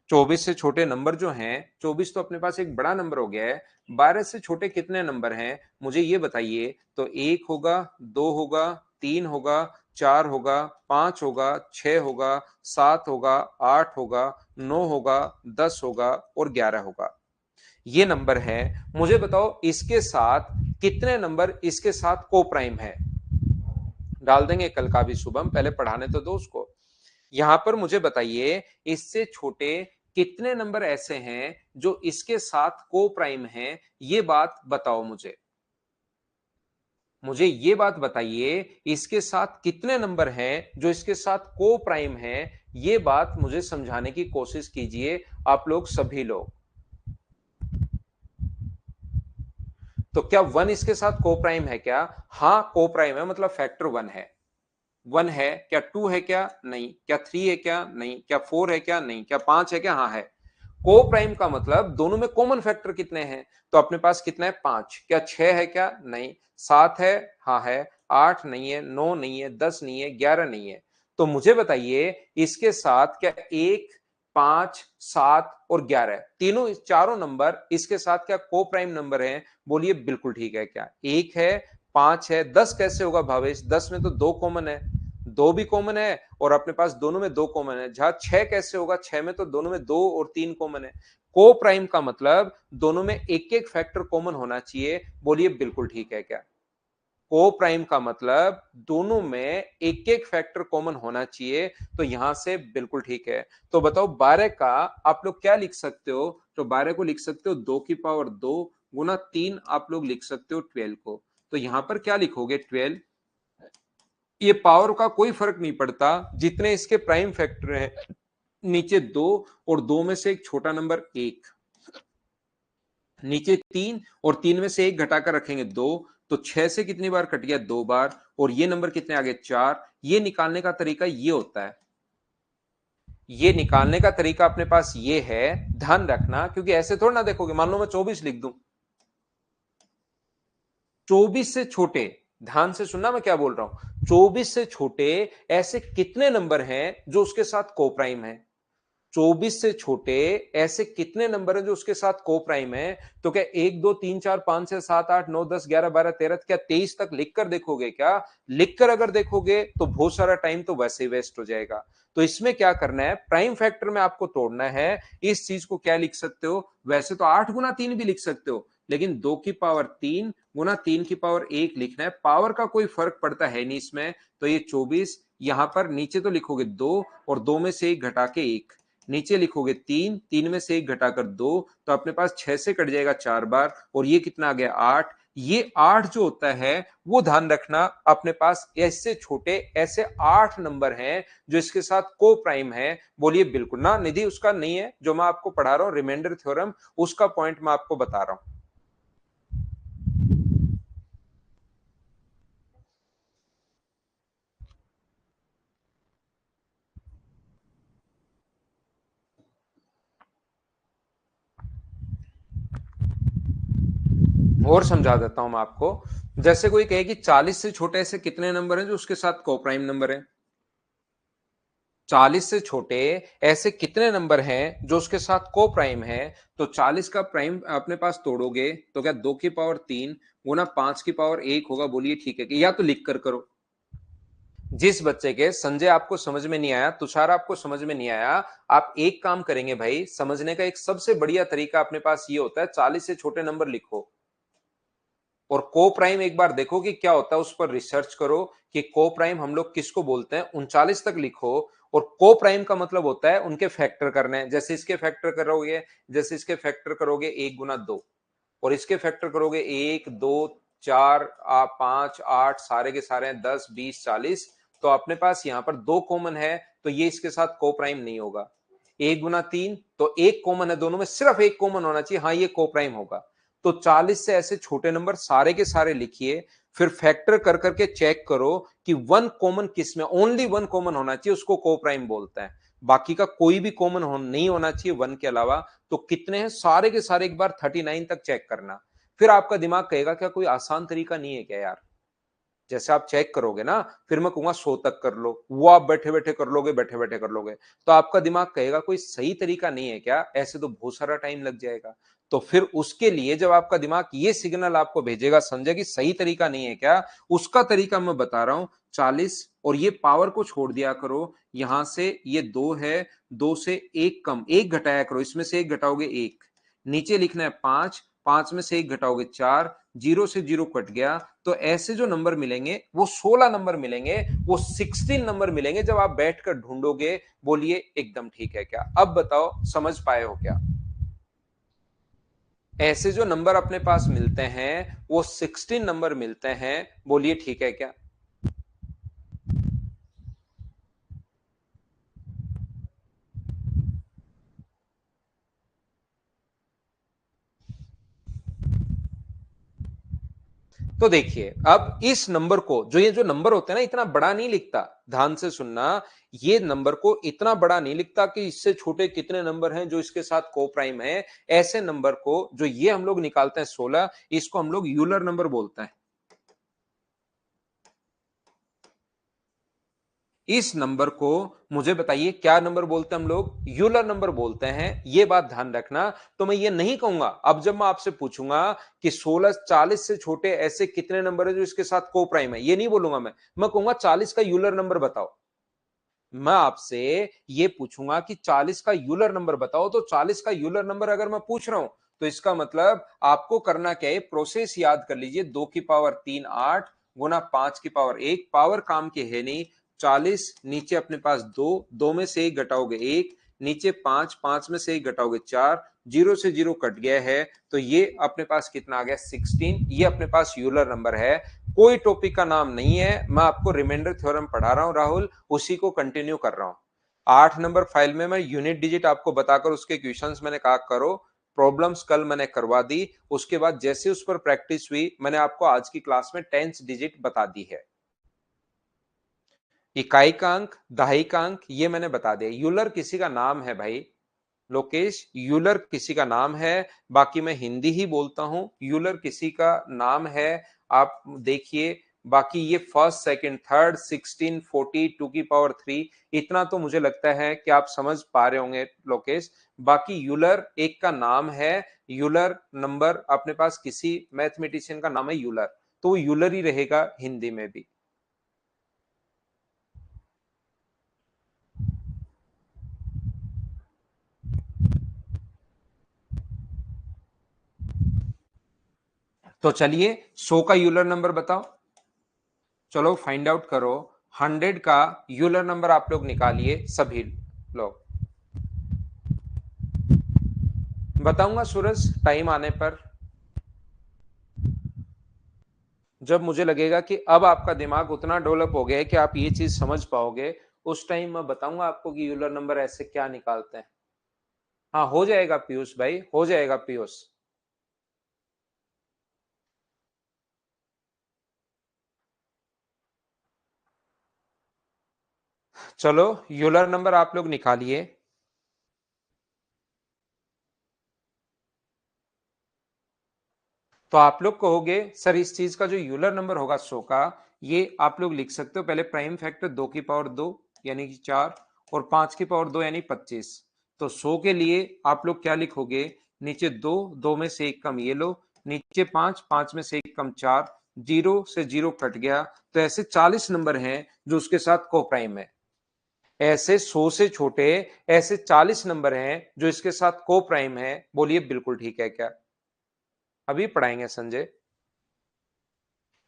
24 से छोटे नंबर जो हैं, 24 तो अपने पास एक बड़ा नंबर हो गया है। 12 से छोटे कितने नंबर हैं मुझे ये बताइए? तो 1 होगा, 2 होगा, 3 होगा, 4 होगा, 5 होगा, 6 होगा, 7 होगा, 8 होगा, 9 होगा, 10 होगा और 11 होगा। ये नंबर है। मुझे बताओ इसके साथ कितने नंबर इसके साथ को प्राइम है? डाल देंगे कल का भी शुभम, पहले पढ़ाने तो दो उसको। यहां पर मुझे बताइए इससे छोटे कितने नंबर ऐसे हैं जो इसके साथ को प्राइम हैं? ये बात बताओ मुझे। मुझे ये बात बताइए इसके साथ कितने नंबर हैं जो इसके साथ को प्राइम हैं? ये बात मुझे समझाने की कोशिश कीजिए आप लोग सभी लोग। तो क्या 1 इसके साथ को प्राइम है क्या? हाँ को प्राइम है, मतलब फैक्टर 1 है। 1 है क्या? 2 है क्या? नहीं। क्या 3 है क्या? नहीं। क्या 4 है क्या? नहीं। क्या 5 है क्या? हाँ है। को प्राइम का मतलब दोनों में कॉमन फैक्टर कितने हैं? तो अपने पास कितना है? 5। क्या 6 है क्या? नहीं। 7 है? हाँ है। 8 नहीं है, 9 नहीं है, 10 नहीं है, 11 नहीं है। तो मुझे बताइए इसके साथ क्या 1, 5, 7 और 11 तीनों चारों नंबर इसके साथ क्या को प्राइम नंबर हैं? बोलिए बिल्कुल ठीक है। क्या 1 है, 5 है, 10 कैसे होगा भावेश? 10 में तो 2 कॉमन है। दो भी कॉमन है और अपने पास दोनों में दो कॉमन है। जहां 6 कैसे होगा, 6 में तो दोनों में 2 और 3 कॉमन है। को प्राइम का मतलब दोनों में एक एक फैक्टर कॉमन होना चाहिए। बोलिए बिल्कुल ठीक है क्या? को प्राइम का मतलब दोनों में एक एक फैक्टर कॉमन होना चाहिए, तो यहां से बिल्कुल ठीक है। तो बताओ 12 का आप लोग क्या लिख सकते हो? तो 12 को लिख सकते हो 2 की पावर 2 गुना 3, आप लोग लिख सकते हो 12 को। तो यहां पर क्या लिखोगे? 12। ये पावर का कोई फर्क नहीं पड़ता, जितने इसके प्राइम फैक्टर हैं नीचे 2 और 2 में से एक छोटा नंबर 1, नीचे 3 और 3 में से एक घटाकर रखेंगे 2, तो 6 से कितनी बार कट गया? 2 बार। और ये नंबर कितने आ गए? 4। ये निकालने का तरीका ये होता है। ये निकालने का तरीका अपने पास ये है, ध्यान रखना, क्योंकि ऐसे थोड़ा ना देखोगे। मान लो मैं 24 लिख दूं, 24 से छोटे, ध्यान से सुनना मैं क्या बोल रहा हूं, 24 से छोटे ऐसे कितने नंबर हैं जो उसके साथ को प्राइम है? 24 से छोटे ऐसे कितने नंबर हैं जो उसके साथ को प्राइम है? तो क्या 1 2 3 4 5 6 7 8 9 10 11 12 13, क्या 23 तक लिखकर देखोगे क्या? लिखकर अगर देखोगे तो बहुत सारा टाइम तो वैसे ही वेस्ट हो जाएगा। तो इसमें क्या करना है, प्राइम फैक्टर में आपको तोड़ना है। इस चीज को क्या लिख सकते हो? वैसे तो 8 गुना 3 भी लिख सकते हो, लेकिन 2 की पावर 3 गुना 3 की पावर 1 लिखना है। पावर का कोई फर्क पड़ता है नहीं इसमें। तो ये 24, यहां पर नीचे तो लिखोगे 2 और 2 में से एक घटा के 1, नीचे लिखोगे 3, 3 में से एक घटाकर 2, तो अपने पास 6 से कट जाएगा 4 बार, और ये कितना आ गया? 8। ये 8 जो होता है वो ध्यान रखना, अपने पास ऐसे छोटे ऐसे 8 नंबर हैं जो इसके साथ को प्राइम है। बोलिए बिल्कुल ना निधि, उसका नहीं है जो मैं आपको पढ़ा रहा हूं रिमाइंडर थ्योरम, उसका पॉइंट मैं आपको बता रहा हूं। और समझा देता हूं मैं आपको। जैसे कोई कहे कि 40 से छोटे ऐसे कितने नंबर हैं जो उसके साथ को प्राइम नंबर है? 40 से छोटे ऐसे कितने नंबर हैं जो उसके साथ को प्राइम है? तो 40 का प्राइम अपने पास तोड़ोगे तो क्या 2 की पावर 3 गुना 5 की पावर 1 होगा? बोलिए ठीक है कि? या तो लिख कर करो। जिस बच्चे के संजय आपको समझ में नहीं आया, तुषार आपको समझ में नहीं आया, आप एक काम करेंगे भाई, समझने का एक सबसे बढ़िया तरीका अपने पास ये होता है, 40 से छोटे नंबर लिखो और को प्राइम एक बार देखो कि क्या होता है, उस पर रिसर्च करो कि को प्राइम हम लोग किसको बोलते हैं। 39 तक लिखो। और को प्राइम का मतलब होता है उनके फैक्टर करने हैं। जैसे इसके फैक्टर करोगे, जैसे इसके फैक्टर करोगे 1 गुना 2, और इसके फैक्टर करोगे 1 2 4 5 8, सारे के सारे 10 20 40, तो अपने पास यहां पर 2 कॉमन है, तो ये इसके साथ को प्राइम नहीं होगा। 1 गुना 3, तो एक कॉमन है दोनों में, सिर्फ एक कॉमन होना चाहिए, हाँ ये को प्राइम होगा। तो 40 से ऐसे छोटे नंबर सारे के सारे लिखिए, फिर फैक्टर कर करके चेक करो कि वन कॉमन किस में, ओनली वन कॉमन होना चाहिए, उसको को प्राइम बोलते हैं। बाकी का कोई भी कॉमन नहीं होना चाहिए वन के अलावा। तो कितने हैं सारे के सारे एक बार 39 तक चेक करना। फिर आपका दिमाग कहेगा क्या कोई आसान तरीका नहीं है क्या यार? जैसे आप चेक करोगे ना, फिर मैं कहूंगा 100 तक कर लो, वो आप बैठे बैठे कर लोगे, बैठे बैठे कर लोगे, तो आपका दिमाग कहेगा कोई सही तरीका नहीं है क्या? ऐसे तो बहुत सारा टाइम लग जाएगा। तो फिर उसके लिए जब आपका दिमाग ये सिग्नल आपको भेजेगा संजय कि सही तरीका नहीं है क्या, उसका तरीका मैं बता रहा हूं। 40 और ये पावर को छोड़ दिया करो, यहां से ये 2 है, 2 से एक कम, एक घटाया करो, इसमें से एक घटाओगे 1, नीचे लिखना है 5, 5 में से एक घटाओगे 4, जीरो से जीरो कट गया। तो ऐसे जो नंबर मिलेंगे वो 16 नंबर मिलेंगे, वो 16 नंबर मिलेंगे जब आप बैठकर ढूंढोगे। बोलिए एकदम ठीक है क्या? अब बताओ समझ पाए हो क्या? ऐसे जो नंबर अपने पास मिलते हैं वो 16 नंबर मिलते हैं। बोलिए ठीक है क्या? तो देखिए अब इस नंबर को, जो ये जो नंबर होते हैं ना, इतना बड़ा नहीं लिखता, ध्यान से सुनना, ये नंबर को इतना बड़ा नहीं लिखता कि इससे छोटे कितने नंबर हैं जो इसके साथ को प्राइम है। ऐसे नंबर को जो ये हम लोग निकालते हैं 16, इसको हम लोग यूलर नंबर बोलते हैं। इस नंबर को मुझे बताइए क्या नंबर बोलते हैं हम लोग? यूलर नंबर बोलते हैं, ये बात ध्यान रखना। तो मैं ये नहीं कहूंगा, अब जब मैं आपसे पूछूंगा कि 16 40 से छोटे ऐसे कितने नंबर है जो इसके साथ को प्राइम है, ये नहीं बोलूंगा मैं कहूंगा 40 का यूलर नंबर बताओ। मैं आपसे ये पूछूंगा कि 40 का यूलर नंबर बताओ, तो 40 का यूलर नंबर अगर मैं पूछ रहा हूं तो इसका मतलब आपको करना क्या है, प्रोसेस याद कर लीजिए। 2 की पावर 3 8 गुना 5 की पावर 1, पावर काम के है नहीं। 40 नीचे अपने पास 2, 2 में से 1 घटाओगे 1, नीचे 5, 5 में से 1 घटाओगे 4, 0 से 0 कट गया है, तो ये अपने पास कितना आ गया 16। ये अपने पास यूलर नंबर है। कोई टॉपिक का नाम नहीं है, मैं आपको रिमाइंडर थ्योरम पढ़ा रहा हूं राहुल, उसी को कंटिन्यू कर रहा हूं। 8 नंबर फाइल में मैं यूनिट डिजिट आपको बताकर उसके क्वेश्चंस मैंने कहा करो, प्रॉब्लम्स कल मैंने करवा दी। उसके बाद जैसे उस पर प्रैक्टिस हुई मैंने आपको आज की क्लास में टेंस डिजिट बता दी है। इकाई का अंक, दहाई का अंक ये मैंने बता दिया। यूलर किसी का नाम है भाई लोकेश, यूलर किसी का नाम है। बाकी मैं हिंदी ही बोलता हूं, यूलर किसी का नाम है। आप देखिए, बाकी ये फर्स्ट सेकंड थर्ड 16 40 2 की पावर 3, इतना तो मुझे लगता है कि आप समझ पा रहे होंगे लोकेश। बाकी यूलर एक का नाम है, यूलर नंबर अपने पास किसी मैथमेटिशियन का नाम है यूलर, तो वो यूलर ही रहेगा हिंदी में भी। तो चलिए 100 का यूलर नंबर बताओ, चलो फाइंड आउट करो। 100 का यूलर नंबर आप लोग निकालिए सभी लोग। बताऊंगा सूरज टाइम आने पर, जब मुझे लगेगा कि अब आपका दिमाग उतना डेवलप हो गया है कि आप ये चीज समझ पाओगे, उस टाइम मैं बताऊंगा आपको कि यूलर नंबर ऐसे क्या निकालते हैं। हाँ हो जाएगा पीयूष भाई, हो जाएगा पीयूष। चलो यूलर नंबर आप लोग निकालिए। तो आप लोग कहोगे सर इस चीज का जो यूलर नंबर होगा 100 का, ये आप लोग लिख सकते हो पहले प्राइम फैक्टर 2 की पावर 2 यानी कि 4 और 5 की पावर 2 यानी 25। तो 100 के लिए आप लोग क्या लिखोगे, नीचे 2, 2 में से 1 कम ये लो, नीचे 5, 5 में से 1 कम 4, 0 से 0 कट गया। तो ऐसे 40 नंबर हैं जो उसके साथ को प्राइम है। ऐसे 100 से छोटे ऐसे 40 नंबर हैं जो इसके साथ को प्राइम है। बोलिए बिल्कुल ठीक है क्या? अभी पढ़ाएंगे संजय।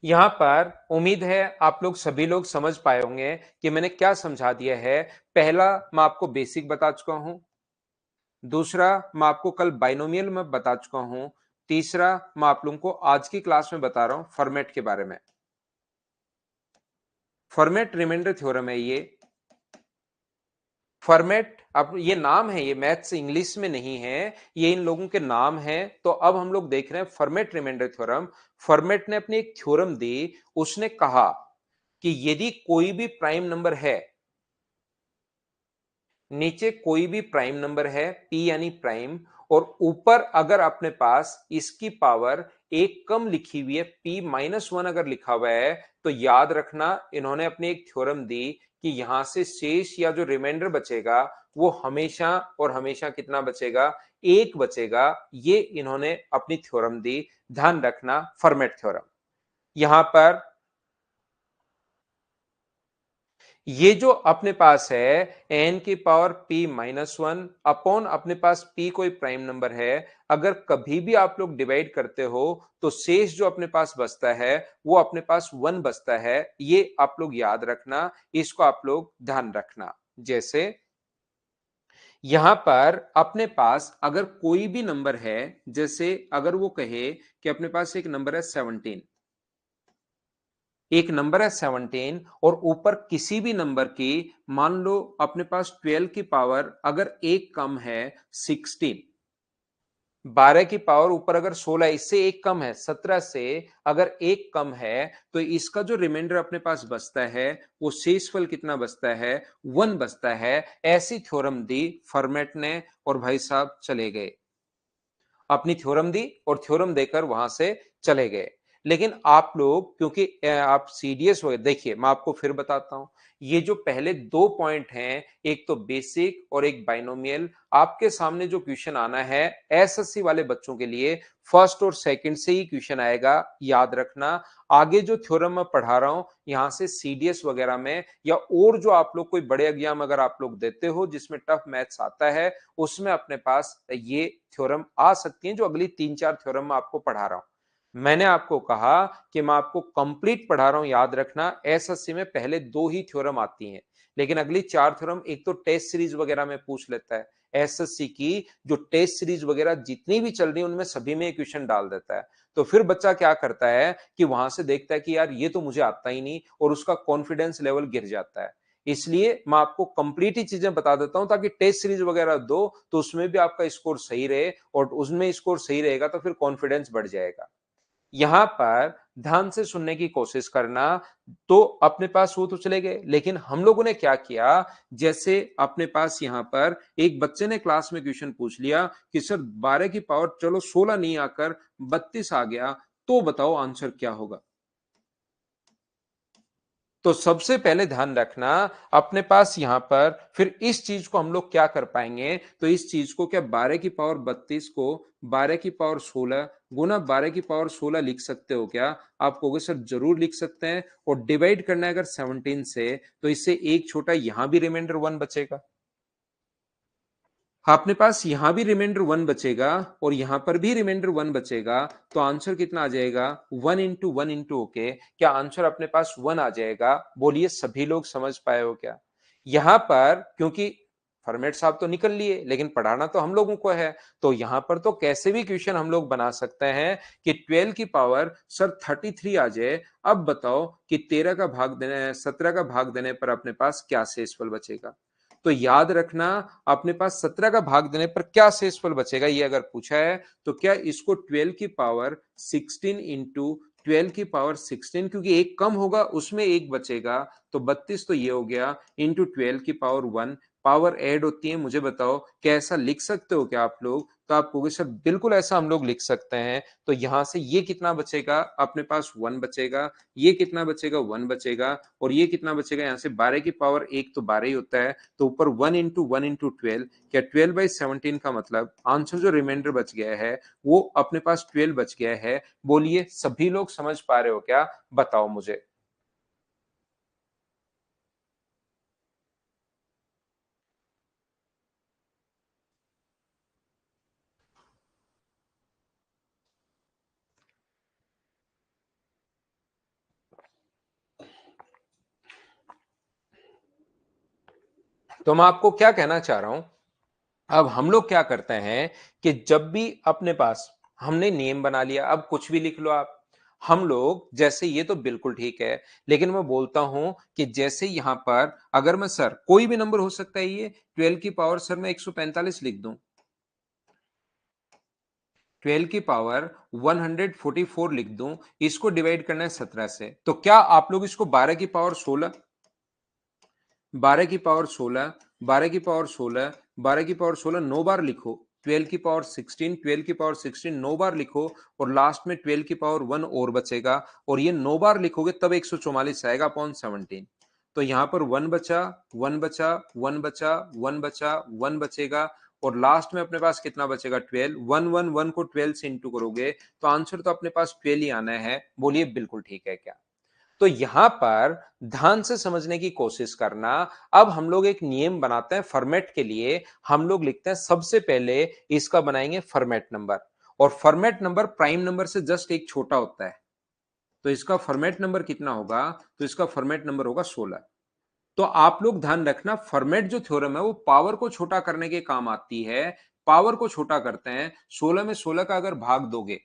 यहां पर उम्मीद है आप लोग सभी लोग समझ पाए होंगे कि मैंने क्या समझा दिया है। पहला मैं आपको बेसिक बता चुका हूं, दूसरा मैं आपको कल बाइनोमियल में बता चुका हूं, तीसरा मैं आप लोगों को आज की क्लास में बता रहा हूं फॉर्मेट के बारे में। फॉर्मेट रिमाइंडर थ्योरम है ये। फॉर्मेट अब ये नाम है, ये मैथ्स इंग्लिश में नहीं है, ये इन लोगों के नाम है। तो अब हम लोग देख रहे हैं फॉर्मेट रिमाइंडर थ्योरम। फॉर्मेट ने अपनी एक थ्योरम दी, उसने कहा कि यदि कोई भी प्राइम नंबर है, नीचे कोई भी प्राइम नंबर है p यानी प्राइम, और ऊपर अगर अपने पास इसकी पावर एक कम लिखी हुई है p-1 अगर लिखा हुआ है, तो याद रखना इन्होंने अपनी एक थ्योरम दी कि यहां से शेष या जो रिमाइंडर बचेगा वो हमेशा और हमेशा कितना बचेगा, एक बचेगा। ये इन्होंने अपनी थ्योरम दी, ध्यान रखना फॉर्मेट थ्योरम। यहां पर ये जो अपने पास है एन की पावर p-1 अपॉन अपने पास p कोई प्राइम नंबर है, अगर कभी भी आप लोग डिवाइड करते हो तो शेष जो अपने पास बचता है वो अपने पास 1 बचता है। ये आप लोग याद रखना, इसको आप लोग ध्यान रखना। जैसे यहां पर अपने पास अगर कोई भी नंबर है, जैसे अगर वो कहे कि अपने पास एक नंबर है 17, एक नंबर है 17 और ऊपर किसी भी नंबर की मान लो अपने पास 12 की पावर अगर एक कम है 16, 12 की पावर ऊपर अगर 16 इससे एक कम है 17 से अगर एक कम है, तो इसका जो रिमाइंडर अपने पास बचता है वो शेषफल कितना बचता है, 1 बचता है। ऐसी थ्योरम दी फॉर्मेट ने और भाई साहब चले गए, अपनी थ्योरम दी और थ्योरम देकर वहां से चले गए। लेकिन आप लोग क्योंकि आप सीडीएस हो, देखिए मैं आपको फिर बताता हूं, ये जो पहले दो पॉइंट हैं, एक तो बेसिक और एक बाइनोमियल, आपके सामने जो क्वेश्चन आना है एसएससी वाले बच्चों के लिए फर्स्ट और सेकंड से ही क्वेश्चन आएगा, याद रखना। आगे जो थ्योरम मैं पढ़ा रहा हूं यहां से सीडीएस वगैरह में या और जो आप लोग कोई बड़े एग्जाम अगर आप लोग देते हो जिसमें टफ मैथ्स आता है, उसमें अपने पास ये थ्योरम आ सकती है जो अगली 3-4 थ्योरम मैं आपको पढ़ा रहा हूं। मैंने आपको कहा कि मैं आपको कंप्लीट पढ़ा रहा हूं, याद रखना एसएससी में पहले दो ही थ्योरम आती हैं, लेकिन अगली 4 थ्योरम एक तो टेस्ट सीरीज वगैरह में पूछ लेता है। एसएससी की जो टेस्ट सीरीज वगैरह जितनी भी चल रही है उनमें सभी में क्वेश्चन डाल देता है। तो फिर बच्चा क्या करता है कि वहां से देखता है कि यार ये तो मुझे आता ही नहीं, और उसका कॉन्फिडेंस लेवल गिर जाता है। इसलिए मैं आपको कंप्लीट ही चीजें बता देता हूं ताकि टेस्ट सीरीज वगैरह दो तो उसमें भी आपका स्कोर सही रहे, और उसमें स्कोर सही रहेगा तो फिर कॉन्फिडेंस बढ़ जाएगा। यहां पर ध्यान से सुनने की कोशिश करना। तो अपने पास वो तो चले गए, लेकिन हम लोगों ने क्या किया, जैसे अपने पास यहां पर एक बच्चे ने क्लास में क्वेश्चन पूछ लिया कि सर 12 की पावर चलो 16 नहीं आकर 32 आ गया, तो बताओ आंसर क्या होगा। तो सबसे पहले ध्यान रखना अपने पास यहां पर फिर इस चीज को हम लोग क्या कर पाएंगे, तो इस चीज को क्या 12 की पावर 32 को 12 की पावर 16 गुना 12 की पावर 16 लिख सकते हो क्या? आप कहोगे सर जरूर लिख सकते हैं, और डिवाइड करना है अगर 17 से तो इससे एक छोटा यहां भी रिमाइंडर 1 बचेगा, अपने पास यहां भी रिमाइंडर 1 बचेगा और यहां पर भी रिमाइंडर 1 बचेगा। तो आंसर कितना आ जाएगा? 1 इंटू 1 इंटू ओके, क्या आंसर अपने पास 1 आ जाएगा? बोलिए सभी लोग समझ पाए हो क्या? यहां पर क्योंकि फॉर्मेट साहब तो निकल लिए लेकिन पढ़ाना तो हम लोगों को है, तो यहां पर तो कैसे भी क्वेश्चन हम लोग बना सकते हैं कि 12 की पावर सर 33 आ जाए। अब बताओ कि 17 का भाग देने पर अपने पास क्या शेषफल बचेगा। तो याद रखना अपने पास 17 का भाग देने पर क्या शेषफल बचेगा ये अगर पूछा है, तो क्या इसको 12 की पावर 16 इंटू 12 की पावर 16, क्योंकि एक कम होगा उसमें एक बचेगा, तो 32 तो ये हो गया, इंटू 12 की पावर 1, पावर ऐड होती है। मुझे बताओ क्या ऐसा लिख सकते हो क्या आप लोग? तो आप कहोगे सर बिल्कुल ऐसा हम लोग लिख सकते हैं। तो यहां से ये कितना बचेगा? अपने पास 1 बचेगा, ये कितना बचेगा? 1 बचेगा, और ये कितना बचेगा? यहां से 12 की पावर 1 तो 12 ही होता है, तो ऊपर 1 इंटू 1 इंटू 12, क्या 12/17 का मतलब आंसर जो रिमाइंडर बच गया है वो अपने पास 12 बच गया है। बोलिए सभी लोग समझ पा रहे हो क्या? बताओ मुझे। तो मैं आपको क्या कहना चाह रहा हूं, अब हम लोग क्या करते हैं कि जब भी अपने पास हमने नियम बना लिया, अब कुछ भी लिख लो आप, हम लोग जैसे ये तो बिल्कुल ठीक है, लेकिन मैं बोलता हूं कि जैसे यहां पर अगर मैं सर कोई भी नंबर हो सकता है, ये 12 की पावर सर मैं 145 लिख दूं, 12 की पावर 144 लिख दूं, इसको डिवाइड करना है 17 से, तो क्या आप लोग इसको 12 की पावर 16, 12 की पावर 16, 12 की पावर 16, 12 की पावर 16 9 बार लिखो, 12 की पावर 16, 12 की पावर 16 9 बार लिखो, और लास्ट में 12 की पावर 1 और बचेगा, और ये 9 बार लिखोगे तब 144 आएगा अपॉन 17। तो यहां पर 1 बचा, 1 बचा, 1 बचा, 1 बचा, 1 बचेगा, और लास्ट में अपने पास कितना बचेगा? 12। 1 को 12 से इंटू करोगे तो आंसर तो अपने पास 12 ही आना है। बोलिए बिल्कुल ठीक है क्या? तो यहां पर ध्यान से समझने की कोशिश करना। अब हम लोग एक नियम बनाते हैं फॉर्मेट के लिए, हम लोग लिखते हैं सबसे पहले इसका बनाएंगे फॉर्मेट नंबर, और फॉर्मेट नंबर प्राइम नंबर से जस्ट एक छोटा होता है, तो इसका फॉर्मेट नंबर कितना होगा? तो इसका फॉर्मेट नंबर होगा 16। तो आप लोग ध्यान रखना फॉर्मेट जो थ्योरम है वो पावर को छोटा करने के काम आती है। पावर को छोटा करते हैं, 16 में 16 का अगर भाग दोगे,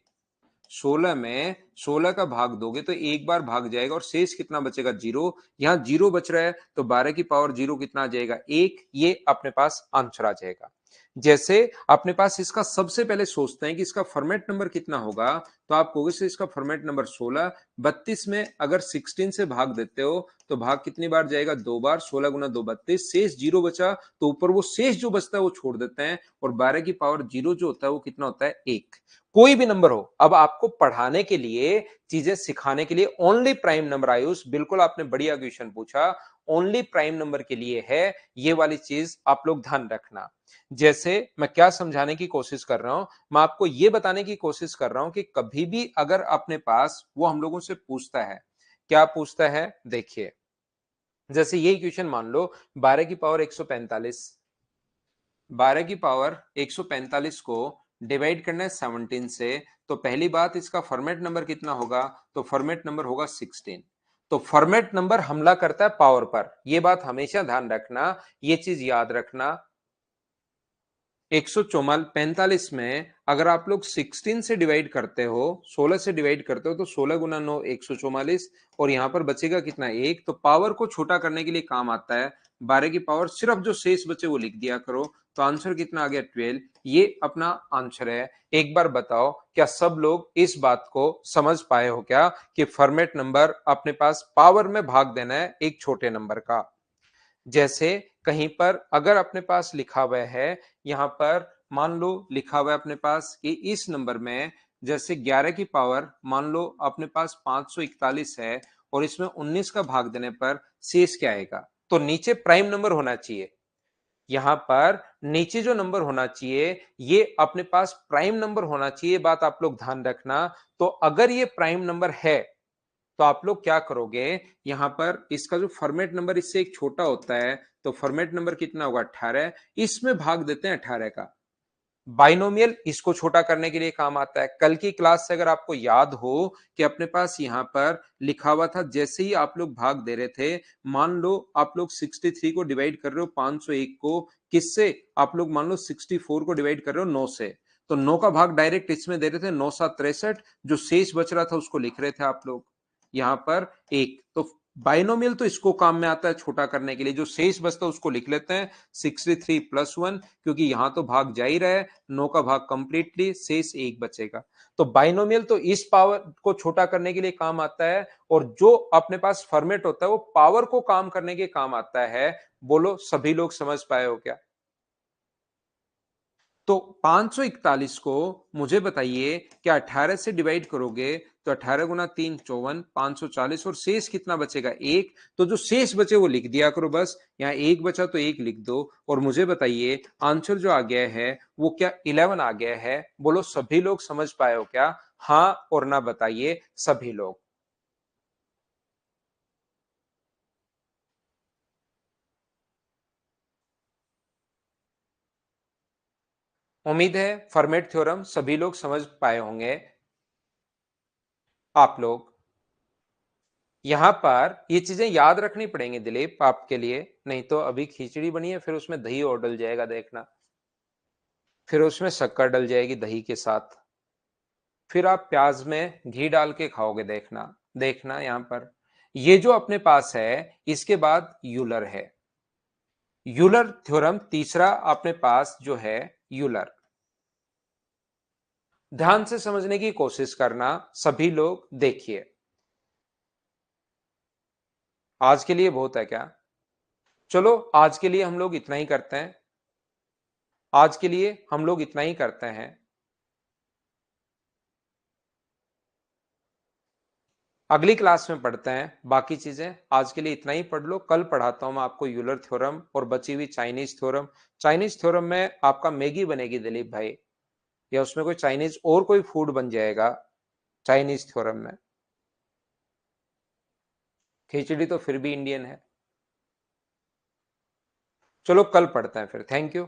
16 में 16 का भाग दोगे तो एक बार भाग जाएगा और शेष कितना बचेगा? 0। यहां 0 बच रहा है तो 12 की पावर 0 कितना आ जाएगा? 1। ये अपने पास आंसर आ जाएगा। जैसे अपने पास इसका सबसे पहले सोचते हैं कि इसका फॉर्मेट नंबर कितना होगा, तो आप कहोगे से इसका फॉर्मेट नंबर 16, 32 में अगर 16 से भाग देते हो तो भाग कितनी बार जाएगा, 2 बार, 16 गुना 2 32, शेष 0 बचा, तो ऊपर वो शेष जो बचता है वो छोड़ देते हैं, और 12 की पावर 0 जो होता है वो कितना होता है, 1। कोई भी नंबर हो, अब आपको पढ़ाने के लिए, चीजें सिखाने के लिए ओनली प्राइम नंबर। आयुष बिल्कुल आपने बढ़िया क्वेश्चन पूछा, ओनली प्राइम नंबर के लिए है, ये वाली चीज आप लोग ध्यान रखना। जैसे मैं क्या समझाने की कोशिश कर रहा हूं, मैं आपको यह बताने की कोशिश कर रहा हूं कि कभी भी अगर अपने पास वो हम लोगों से पूछता है, क्या पूछता है, देखिए जैसे यही क्वेश्चन मान लो, 12 की पावर 145, 12 की पावर 145 को डिवाइड करना है 17 से, तो पहली बात इसका फॉर्मेट नंबर कितना होगा, तो फॉर्मेट नंबर होगा 16। तो फॉर्मेट नंबर हमला करता है पावर पर, यह बात हमेशा ध्यान रखना, यह चीज याद रखना। 145 में अगर आप लोग 16 से डिवाइड करते हो, 16 से डिवाइड करते हो, तो 16 गुना 9 144, और यहां पर बचेगा कितना, 1। तो पावर को छोटा करने के लिए काम आता है 12 की पावर, सिर्फ जो शेष बचे वो लिख दिया करो, तो आंसर कितना आ गया, 12। ये अपना आंसर है। एक बार बताओ, क्या सब लोग इस बात को समझ पाए हो क्या, कि फॉर्मेट नंबर अपने पास पावर में भाग देना है एक छोटे नंबर का। जैसे कहीं पर अगर अपने पास लिखा हुआ है, यहां पर मान लो लिखा हुआ है अपने पास कि इस नंबर में जैसे 11 की पावर मान लो अपने पास 541 है, और इसमें 19 का भाग देने पर शेष क्या आएगा, तो नीचे प्राइम नंबर होना चाहिए। यहां पर नीचे जो नंबर होना चाहिए ये अपने पास प्राइम नंबर होना चाहिए, बात आप लोग ध्यान रखना। तो अगर ये प्राइम नंबर है तो आप लोग क्या करोगे, यहां पर इसका जो फॉर्मेट नंबर इससे एक छोटा होता है, तो फॉर्मेट नंबर कितना होगा, 18, इसमें भाग देते हैं 18 का। बाइनोमियल इसको छोटा करने के लिए काम आता है। कल की क्लास से अगर आपको याद हो कि अपने पास यहां पर लिखा हुआ था, जैसे ही आप लोग भाग दे रहे थे, मान लो आप लोग 63 को डिवाइड कर रहे हो 501 को, किससे, आप लोग मान लो 64 को डिवाइड कर रहे हो 9 से, तो 9 का भाग डायरेक्ट इसमें दे रहे थे, 9 7 63, जो शेष बच रहा था उसको लिख रहे थे आप लोग यहां पर एक। तो बाइनोमियल तो इसको काम में आता है छोटा करने के लिए, जो शेष बचता है उसको लिख लेते हैं 63 प्लस 1, क्योंकि यहां तो भाग जा ही रहा है, 9 का भाग कंप्लीटली, शेष 1 बचेगा। तो बाइनोमियल तो इस पावर को छोटा करने के लिए काम आता है, और जो अपने पास फॉर्मेट होता है वो पावर को काम करने के काम आता है। बोलो सभी लोग समझ पाए हो क्या। तो 541 को मुझे बताइए, क्या 18 से डिवाइड करोगे, तो 18 गुना 3 54, 540, और शेष कितना बचेगा, 1। तो जो शेष बचे वो लिख दिया करो, बस यहाँ 1 बचा तो 1 लिख दो, और मुझे बताइए आंसर जो आ गया है वो क्या 11 आ गया है। बोलो सभी लोग समझ पाए हो क्या, हाँ और ना बताइए सभी लोग। उम्मीद है फॉर्मेट थ्योरम सभी लोग समझ पाए होंगे। आप लोग यहां पर ये चीजें याद रखनी पड़ेंगी दिलीप आपके लिए, नहीं तो अभी खिचड़ी बनी है फिर उसमें दही और डल जाएगा, देखना, फिर उसमें शक्कर डल जाएगी दही के साथ, फिर आप प्याज में घी डाल के खाओगे, देखना। देखना यहां पर ये जो अपने पास है, इसके बाद यूलर है, यूलर थ्योरम तीसरा अपने पास जो है, यूलर। ध्यान से समझने की कोशिश करना सभी लोग, देखिए आज के लिए बहुत है क्या, चलो आज के लिए हम लोग इतना ही करते हैं, आज के लिए हम लोग इतना ही करते हैं। अगली क्लास में पढ़ते हैं बाकी चीजें, आज के लिए इतना ही पढ़ लो, कल पढ़ाता हूं मैं आपको यूलर थ्योरम और बची हुई चाइनीज थ्योरम। चाइनीज थ्योरम में आपका मैगी बनेगी दिलीप भाई, या उसमें कोई चाइनीज और कोई फूड बन जाएगा चाइनीज थ्योरम में, खिचड़ी तो फिर भी इंडियन है। चलो कल पढ़ते हैं फिर, थैंक यू।